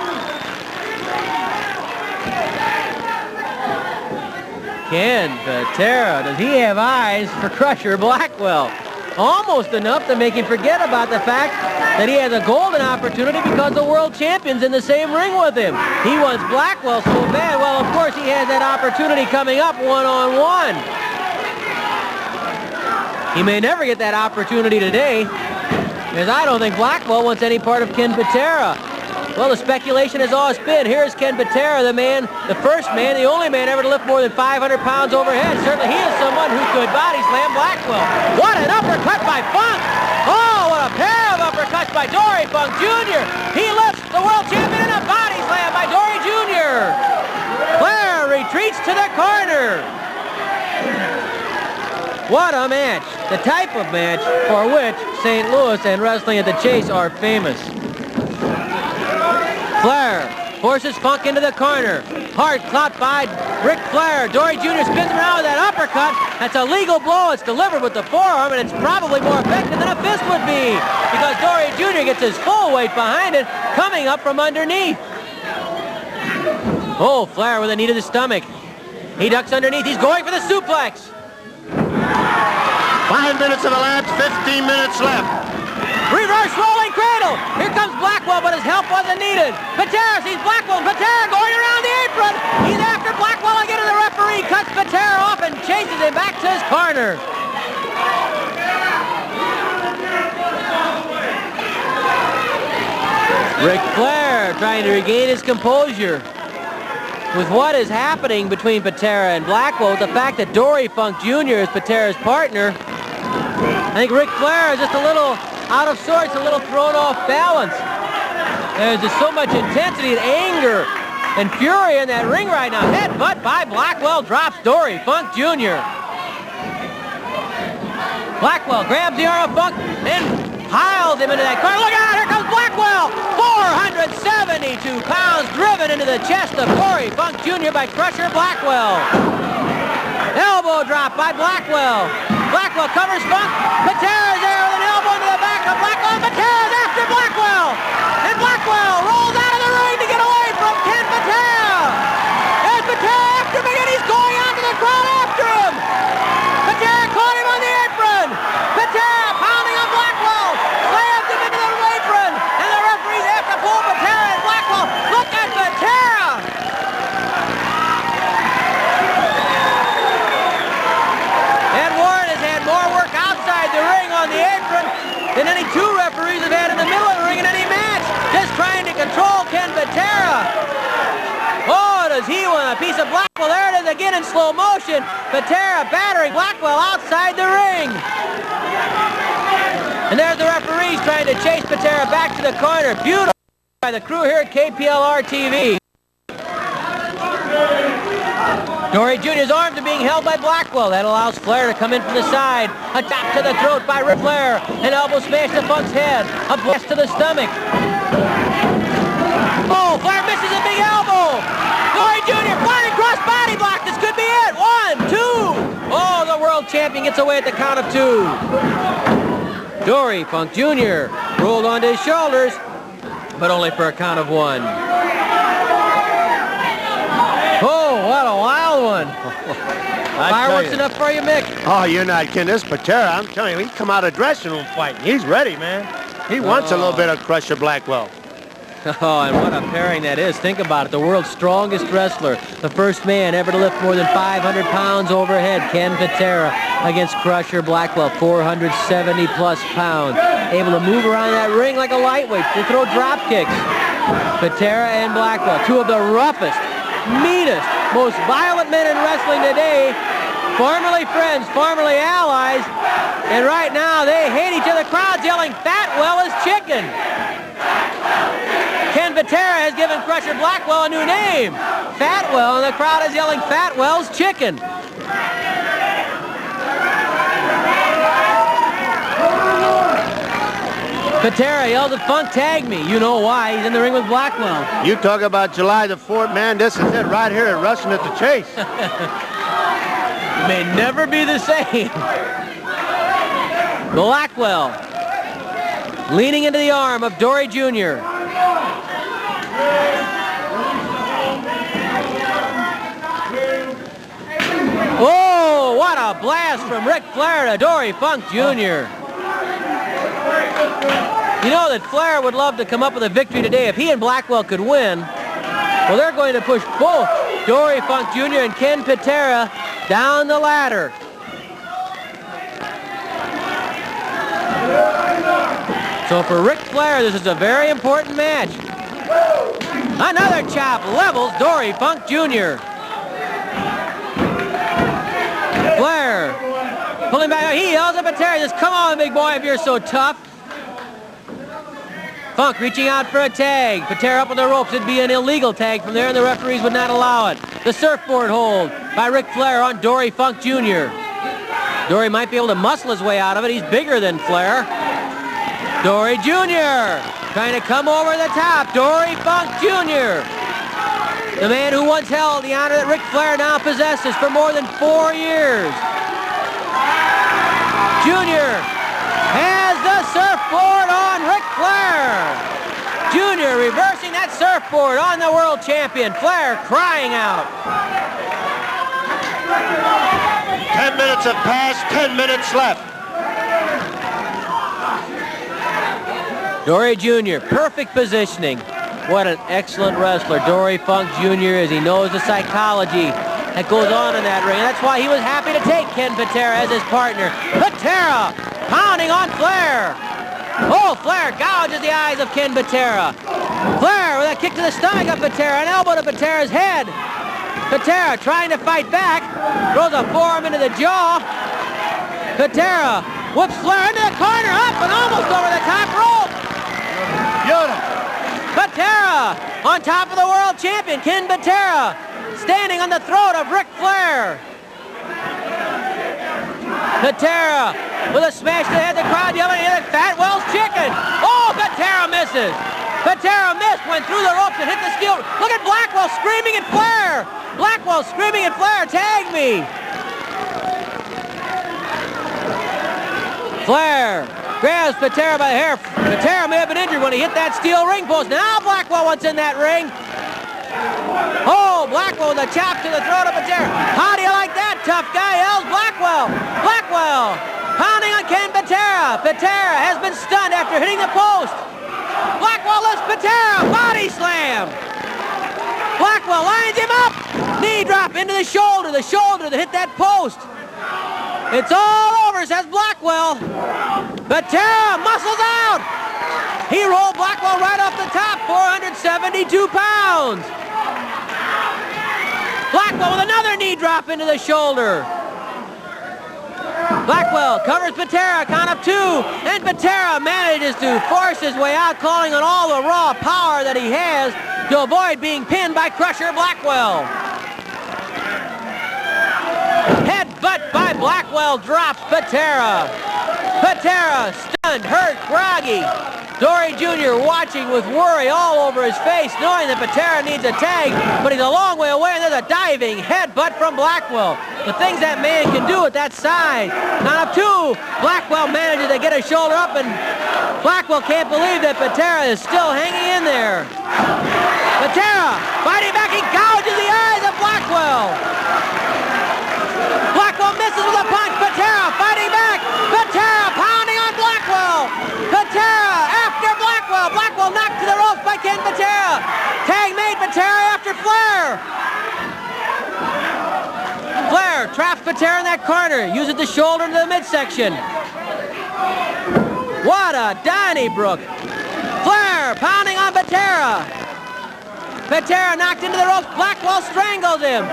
Ken Patera, does he have eyes for Crusher Blackwell? Almost enough to make him forget about the fact that he has a golden opportunity because the world champion's in the same ring with him. He wants Blackwell so bad. Well, of course, he has that opportunity coming up one-on-one. He may never get that opportunity today, as I don't think Blackwell wants any part of Ken Patera. Well, the speculation has always been, here's Ken Patera, the man, the first man, the only man ever to lift more than 500 pounds overhead. Certainly he is someone who could body slam Blackwell. What an uppercut by Funk! Oh, what a pair of uppercuts by Dory Funk Jr. He lifts the world champion in a body slam by Dory Jr. Flair retreats to the corner. What a match. The type of match for which St. Louis and Wrestling at the Chase are famous. Flair forces Funk into the corner. Hard caught by Ric Flair. Dory Jr. spins him around with that uppercut. That's a legal blow. It's delivered with the forearm, and it's probably more effective than a fist would be because Dory Jr. gets his full weight behind it, coming up from underneath. Oh, Flair with a knee to the stomach. He ducks underneath. He's going for the suplex. 5 minutes of the last 15 minutes left. Reverse rolling cradle. Here comes Blackwell, but his help wasn't needed. Patera sees Blackwell. Patera going around the apron. He's after Blackwell again, and the referee cuts Patera off and chases him back to his corner. Ric Flair trying to regain his composure. With what is happening between Patera and Blackwell, with the fact that Dory Funk Jr. is Patera's partner, I think Ric Flair is just a little out of sorts, a little thrown off balance. There's just so much intensity and anger and fury in that ring right now. Headbutt by Blackwell drops Dory Funk Jr. Blackwell grabs the arm of Funk and piles him into that corner. Look out, here comes Blackwell! 472 pounds driven into the chest of Dory Funk Jr. by Crusher Blackwell. Elbow drop by Blackwell. Blackwell covers Funk. Patera's there with an elbow into the back of Blackwell. Patera's after Blackwell. And Blackwell rolls out of the ring to get away from Ken Patera. There's Patera after him again. He's going out to the crowd after him. Patera caught him on the apron. Patera pounding on Blackwell. Slams him into the apron. And the referees have to pull Patera and Blackwell. Look at Patera. Ed Warren has had more work outside the ring on the apron than any two referees have had in the middle of the ring in any match. Just trying to control Ken Patera. Oh, does he want a piece of Blackwell? There it is again in slow motion. Patera battering Blackwell outside the ring. And there's the referees trying to chase Patera back to the corner. Beautiful by the crew here at KPLR TV. Dory Jr.'s arms are being held by Blackwell. That allows Flair to come in from the side. A chop to the throat by Ric Flair. An elbow smash to Funk's head. A blast to the stomach. Oh, Flair misses a big elbow. Dory Jr. flying cross body block. This could be it. 1, 2. Oh, the world champion gets away at the count of 2. Dory Funk Jr. rolled onto his shoulders, but only for a count of 1. Oh, what a wild one. Fireworks enough for you, Mick? Oh, you're not kidding. This Patera, I'm telling you, he come out of dressing room fighting. He's ready, man. He wants a little bit of Crusher Blackwell. Oh, and what a pairing that is. Think about it. The world's strongest wrestler, the first man ever to lift more than 500 pounds overhead, Ken Patera, against Crusher Blackwell, 470-plus pounds. Able to move around that ring like a lightweight, to throw drop kicks. Patera and Blackwell, two of the roughest, meanest, most violent men in wrestling today, formerly friends, formerly allies, and right now they hate each other. Crowd's yelling, "Fatwell is chicken." Ken Patera has given Crusher Blackwell a new name, Fatwell, and the crowd is yelling, "Fatwell's chicken." Patera yelled at Funk, "Tag me." You know why. He's in the ring with Blackwell. You talk about July the 4th, man. This is it right here at Wrestling at the Chase. It may never be the same. Blackwell leaning into the arm of Dory Jr. Oh, what a blast from Ric Flair to Dory Funk Jr. You know that Flair would love to come up with a victory today if he and Blackwell could win. Well, they're going to push both Dory Funk Jr. and Ken Patera down the ladder. So for Ric Flair, this is a very important match. Another chop levels Dory Funk Jr. Flair pulling back. He yells at Patera, says, "Come on, big boy, if you're so tough." Funk reaching out for a tag. Patera up on the ropes. It'd be an illegal tag from there, and the referees would not allow it. The surfboard hold by Ric Flair on Dory Funk Jr. Dory might be able to muscle his way out of it. He's bigger than Flair. Dory Jr. trying to come over the top. Dory Funk Jr. The man who once held the honor that Ric Flair now possesses for more than 4 years. Jr. has the surfboard on Ric Flair. Jr. reversing that surfboard on the world champion. Flair crying out. 10 minutes have passed, 10 minutes left. Dory Jr., perfect positioning. What an excellent wrestler Dory Funk Jr. is. He knows the psychology that goes on in that ring. And that's why he was happy to take Ken Patera as his partner. Patera pounding on Flair. Oh, Flair gouges the eyes of Ken Patera. Flair with a kick to the stomach of Patera, an elbow to Patera's head. Patera trying to fight back, throws a forearm into the jaw. Patera whoops Flair into the corner, up and almost over the top rope. Beautiful. Patera on top of the world champion, Ken Patera, standing on the throat of Ric Flair. Patera with a smash to the head, the crowd yelling at Fatwell's chicken. Oh, Patera misses. Patera missed, went through the ropes and hit the steel. Look at Blackwell screaming at Flair. Blackwell screaming at Flair, "Tag me." Flair grabs Patera by the hair. Patera may have been injured when he hit that steel ring post. Now Blackwell wants in that ring. Oh, Blackwell with a chop to the throat of Patera. How do you like that, tough guy? Yells Blackwell. Blackwell pounding on Ken Patera. Patera has been stunned after hitting the post. Blackwell lifts Patera. Body slam. Blackwell lines him up. Knee drop into the shoulder that hit that post. It's all over, says Blackwell. Patera muscles out. He rolled Blackwell right off the top, 472 pounds. Blackwell with another knee drop into the shoulder. Blackwell covers Patera, count of 2, and Patera manages to force his way out, calling on all the raw power that he has to avoid being pinned by Crusher Blackwell. Headbutt by Blackwell drops Patera. Patera stunned, hurt, groggy. Dory Jr. watching with worry all over his face, knowing that Patera needs a tag, but he's a long way away, and there's a diving headbutt from Blackwell. The things that man can do at that size. Now up two, Blackwell manages to get his shoulder up, and Blackwell can't believe that Patera is still hanging in there. Patera fighting back, he gouges the eyes of Blackwell. Blackwell misses with a punch. Patera fighting back. Patera pounding on Blackwell. Patera after Blackwell. Blackwell knocked to the ropes by Ken Patera. Tag made. Patera after Flair. Flair traps Patera in that corner. Uses the shoulder to the midsection. What a Donnybrook. Flair pounding on Patera. Patera knocked into the ropes. Blackwell strangles him.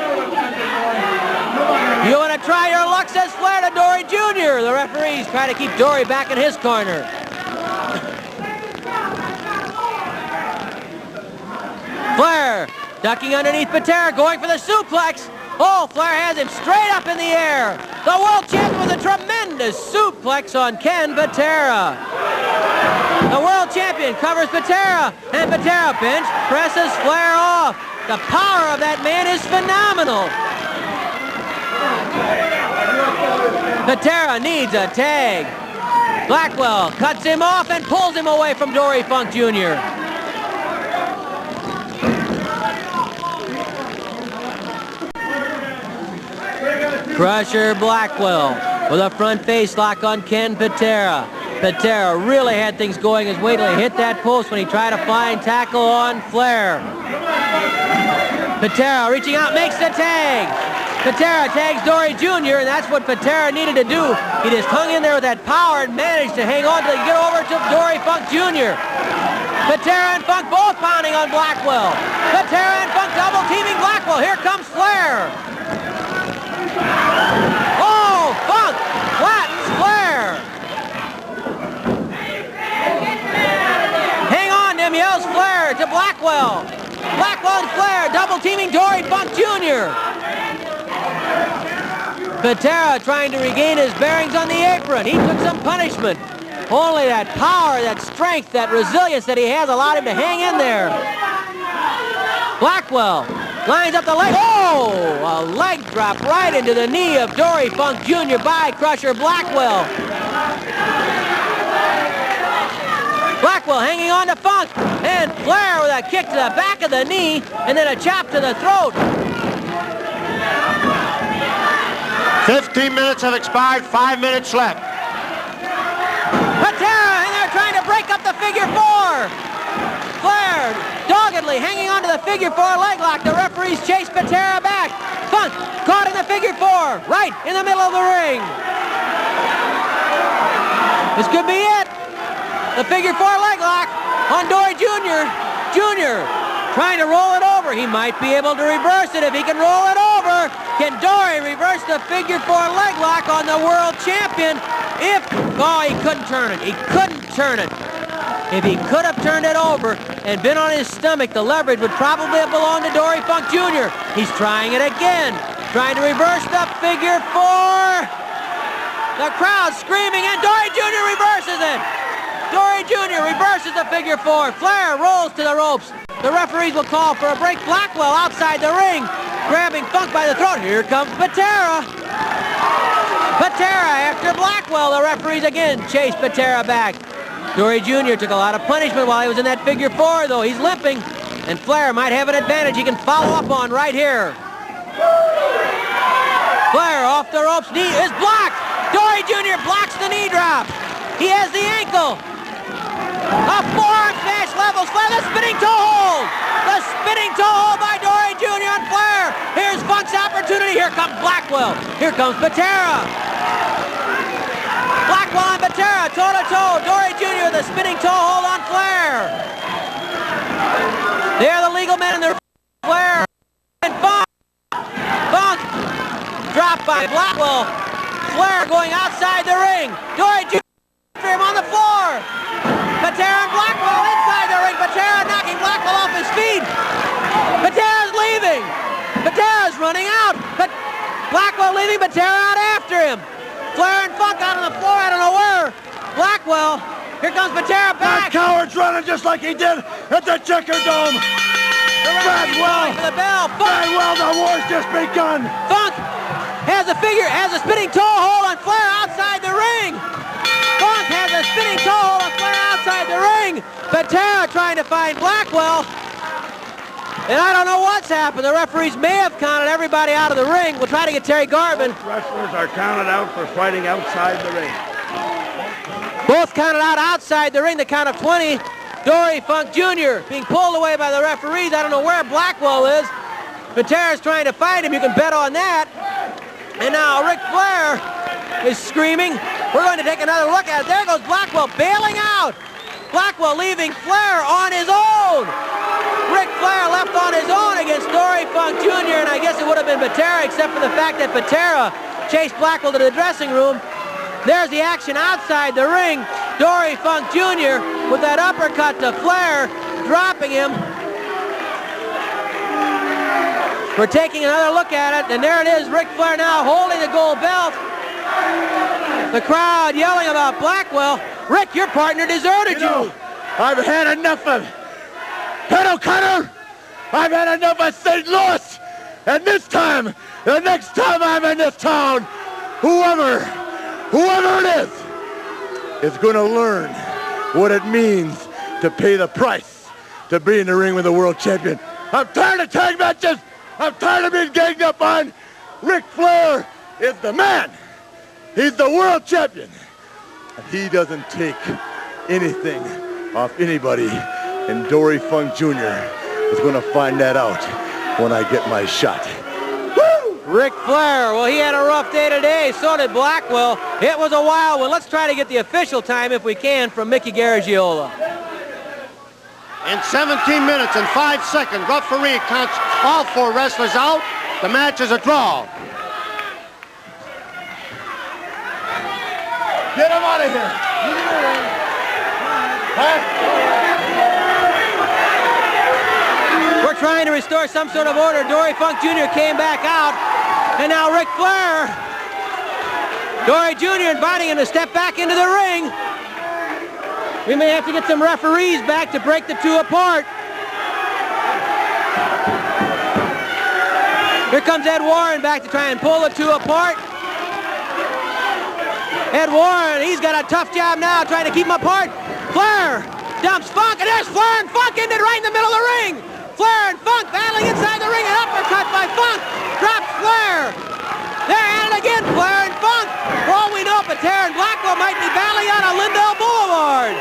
You want to try your luck, says Flair to Dory Jr. The referees try to keep Dory back in his corner. Flair ducking underneath Patera, going for the suplex. Oh, Flair has him straight up in the air. The world champion with a tremendous suplex on Ken Patera. The world champion covers Patera, and Patera bench presses Flair off. The power of that man is phenomenal. Patera needs a tag. Blackwell cuts him off and pulls him away from Dory Funk Jr. Crusher Blackwell with a front face lock on Ken Patera. Patera really had things going his way till he hit that post when he tried a flying tackle on Flair. Patera reaching out, makes the tag. Patera tags Dory Jr., and that's what Patera needed to do. He just hung in there with that power and managed to hang on till he get over to Dory Funk Jr. Patera and Funk both pounding on Blackwell. Patera and Funk double teaming Blackwell. Here comes Flair. Oh, Funk flattens Flair. Hang on, them yells Flair to Blackwell. Blackwell and Flair double teaming Dory Funk Jr. Patera trying to regain his bearings on the apron. He took some punishment. Only that power, that strength, that resilience that he has allowed him to hang in there. Blackwell lines up the leg. Oh, a leg drop right into the knee of Dory Funk Jr. by Crusher Blackwell. Blackwell hanging on to Funk, and Flair with a kick to the back of the knee, and then a chop to the throat. 15 minutes have expired, 5 minutes left. Patera in there trying to break up the figure four. Flair doggedly hanging on to the figure four leg lock. The referees chase Patera back. Funk caught in the figure four, right in the middle of the ring. This could be it. The figure four leg lock on Dory Jr. Jr. trying to roll it over. He might be able to reverse it if he can roll it over. Can Dory reverse the figure four leg lock on the world champion? Oh, he couldn't turn it. He couldn't turn it. If he could have turned it over and been on his stomach, the leverage would probably have belonged to Dory Funk Jr. He's trying it again. Trying to reverse the figure four. The crowd screaming, and Dory Jr. reverses it. Dory Jr. reverses the figure four. Flair rolls to the ropes. The referees will call for a break. Blackwell outside the ring, grabbing Funk by the throat. Here comes Patera. Patera after Blackwell. The referees again chase Patera back. Dory Jr. took a lot of punishment while he was in that figure four, though. He's limping, and Flair might have an advantage he can follow up on right here. Flair off the ropes. Knee is blocked. Dory Jr. blocks the knee drop. He has the ankle. A forearm smash levels Flair. The spinning toe hold. The spinning toe hold by Dory Jr. on Flair. Here's Funk's opportunity. Here comes Blackwell. Here comes Patera. Blackwell and Patera toe-to-toe. Dory Jr. the spinning toe hold on Flair. They're the legal men in the Flair. And Funk. Funk dropped by Blackwell. Flair going outside the ring. Dory Jr. after him on the floor. Patera and Blackwell inside the ring. Patera knocking Blackwell off his feet. Patera's leaving. Patera's running out. But Blackwell leaving Patera out after him. Flair and Funk out on the floor. I don't know where. Blackwell Here comes Patera back. That coward's running just like he did at the Checker Dome. Bradwell. For the bell. Funk. Bradwell, the war's just begun. Funk has a spinning toe hold on Flair outside the ring. Funk has a spinning toe hold on Flair outside the ring. Patera trying to find Blackwell. And I don't know what's happened. The referees may have counted everybody out of the ring. We'll try to get Terry Garvin. Both wrestlers are counted out for fighting outside the ring. Both counted out outside the ring. The count of 20. Dory Funk Jr. being pulled away by the referees. I don't know where Blackwell is. Patera's trying to find him. You can bet on that. And now Ric Flair is screaming. We're going to take another look at it. There goes Blackwell bailing out. Blackwell leaving Flair on his own. Ric Flair left on his own against Dory Funk Jr. And I guess it would have been Patera except for the fact that Patera chased Blackwell to the dressing room. There's the action outside the ring. Dory Funk Jr. with that uppercut to Flair, dropping him. We're taking another look at it, and there it is, Ric Flair now holding the gold belt. The crowd yelling about Blackwell. Rick, your partner deserted you. I've had enough of Ted O'Connor. I've had enough of St. Louis. And this time, the next time I'm in this town, whoever it is going to learn what it means to pay the price to be in the ring with a world champion. I'm tired of tag matches. I'm tired of being ganged up on. Ric Flair is the man. He's the world champion. And he doesn't take anything off anybody. And Dory Funk Jr. is going to find that out when I get my shot. Ric Flair, well, he had a rough day today. So did Blackwell. It was a wild one. Let's try to get the official time, if we can, from Mickey Garagiola. In 17 minutes and 5 seconds, referee counts all 4 wrestlers out. The match is a draw. Get him out of here. We're trying to restore some sort of order. Dory Funk Jr. came back out. And now Ric Flair. Dory Jr. inviting him to step back into the ring. We may have to get some referees back to break the two apart. Here comes Ed Warren back to try and pull the two apart. Ed Warren, he's got a tough job now trying to keep them apart. Flair dumps Funk, and there's Flair and Funk ended right in the middle of the ring. Flair and Funk battling inside the ring, an uppercut by Funk. Drops Flair. They're at it again, Flair and Funk. For all we know, Patera and Blackwell might be battling out on Lindell Boulevard.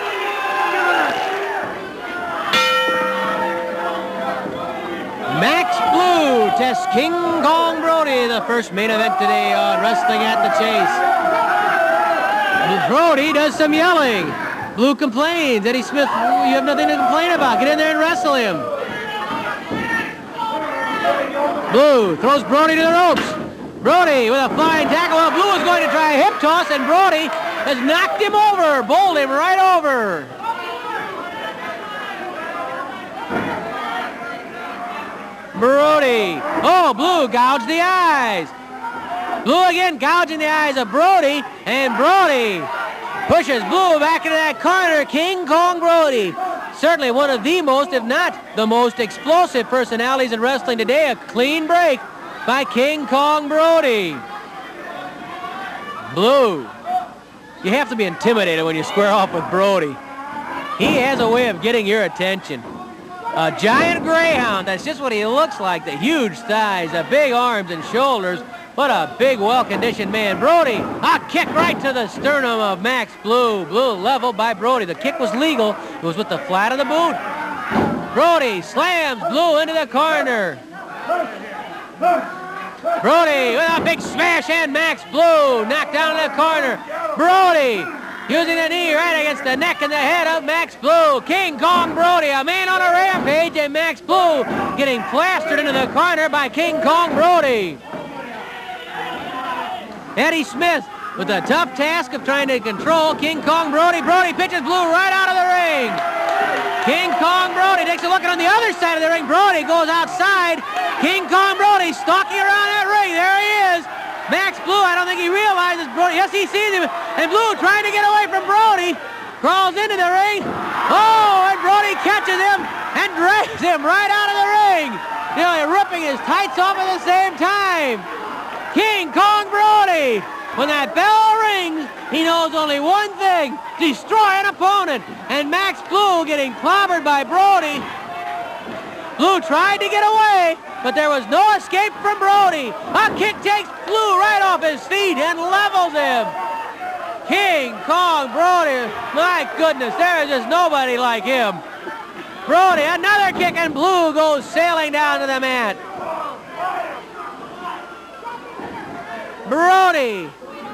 Max Blue tests King Kong Brody, the first main event today on Wrestling at the Chase. Brody does some yelling. Blue complains. Eddie Smith, you have nothing to complain about. Get in there and wrestle him. Blue throws Brody to the ropes. Brody with a flying tackle. Well, Blue is going to try a hip toss, and Brody has knocked him over, bowled him right over. Brody. Oh, Blue gouged the eyes. Blue again gouging the eyes of Brody, and Brody pushes Blue back into that corner. King Kong Brody. Certainly one of the most, if not the most explosive personalities in wrestling today. A clean break by King Kong Brody. Blue. You have to be intimidated when you square off with Brody. He has a way of getting your attention. A giant greyhound, that's just what he looks like. The huge thighs, the big arms and shoulders. What a big, well-conditioned man. Brody, a kick right to the sternum of Max Blue. Blue leveled by Brody. The kick was legal. It was with the flat of the boot. Brody slams Blue into the corner. Brody with a big smash, and Max Blue knocked down in the corner. Brody using the knee right against the neck and the head of Max Blue. King Kong Brody, a man on a rampage, and Max Blue getting plastered into the corner by King Kong Brody. Eddie Smith with the tough task of trying to control King Kong Brody. Brody pitches Blue right out of the ring. King Kong Brody takes a look at on the other side of the ring. Brody goes outside. King Kong Brody stalking around that ring. There he is. Max Blue, I don't think he realizes Brody. Yes, he sees him. And Blue trying to get away from Brody. crawls into the ring. Oh, and Brody catches him and drags him right out of the ring. Nearly ripping his tights off at the same time. King Kong Brody. When that bell rings, he knows only one thing, destroy an opponent. And Max Blue getting clobbered by Brody. Blue tried to get away, but there was no escape from Brody. A kick takes Blue right off his feet and levels him. King Kong Brody, my goodness, there is just nobody like him. Brody, another kick, and Blue goes sailing down to the mat. Brody,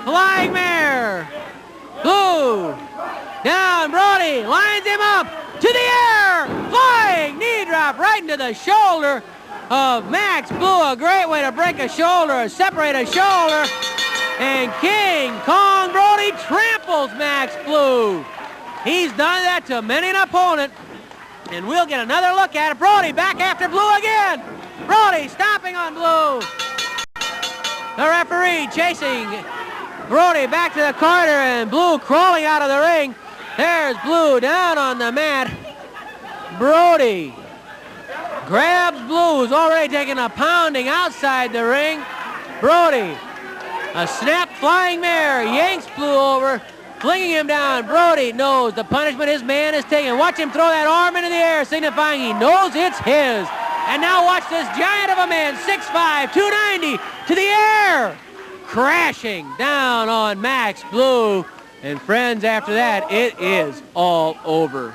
flying mare. Blue, down, Brody, lines him up to the air. Flying knee drop right into the shoulder of Max Blue. A great way to break a shoulder, or separate a shoulder. And King Kong Brody tramples Max Blue. He's done that to many an opponent. And we'll get another look at it. Brody back after Blue again. Brody stomping on Blue. The referee chasing Brody back to the corner, and Blue crawling out of the ring. There's Blue down on the mat. Brody grabs Blue, who's already taking a pounding outside the ring. Brody, a snap flying mare, yanks Blue over, flinging him down. Brody knows the punishment his man is taking. Watch him throw that arm into the air, signifying he knows it's his. And now watch this giant of a man, 6'5", 290, to the air, crashing down on Max Blue. And friends, after that, it is all over.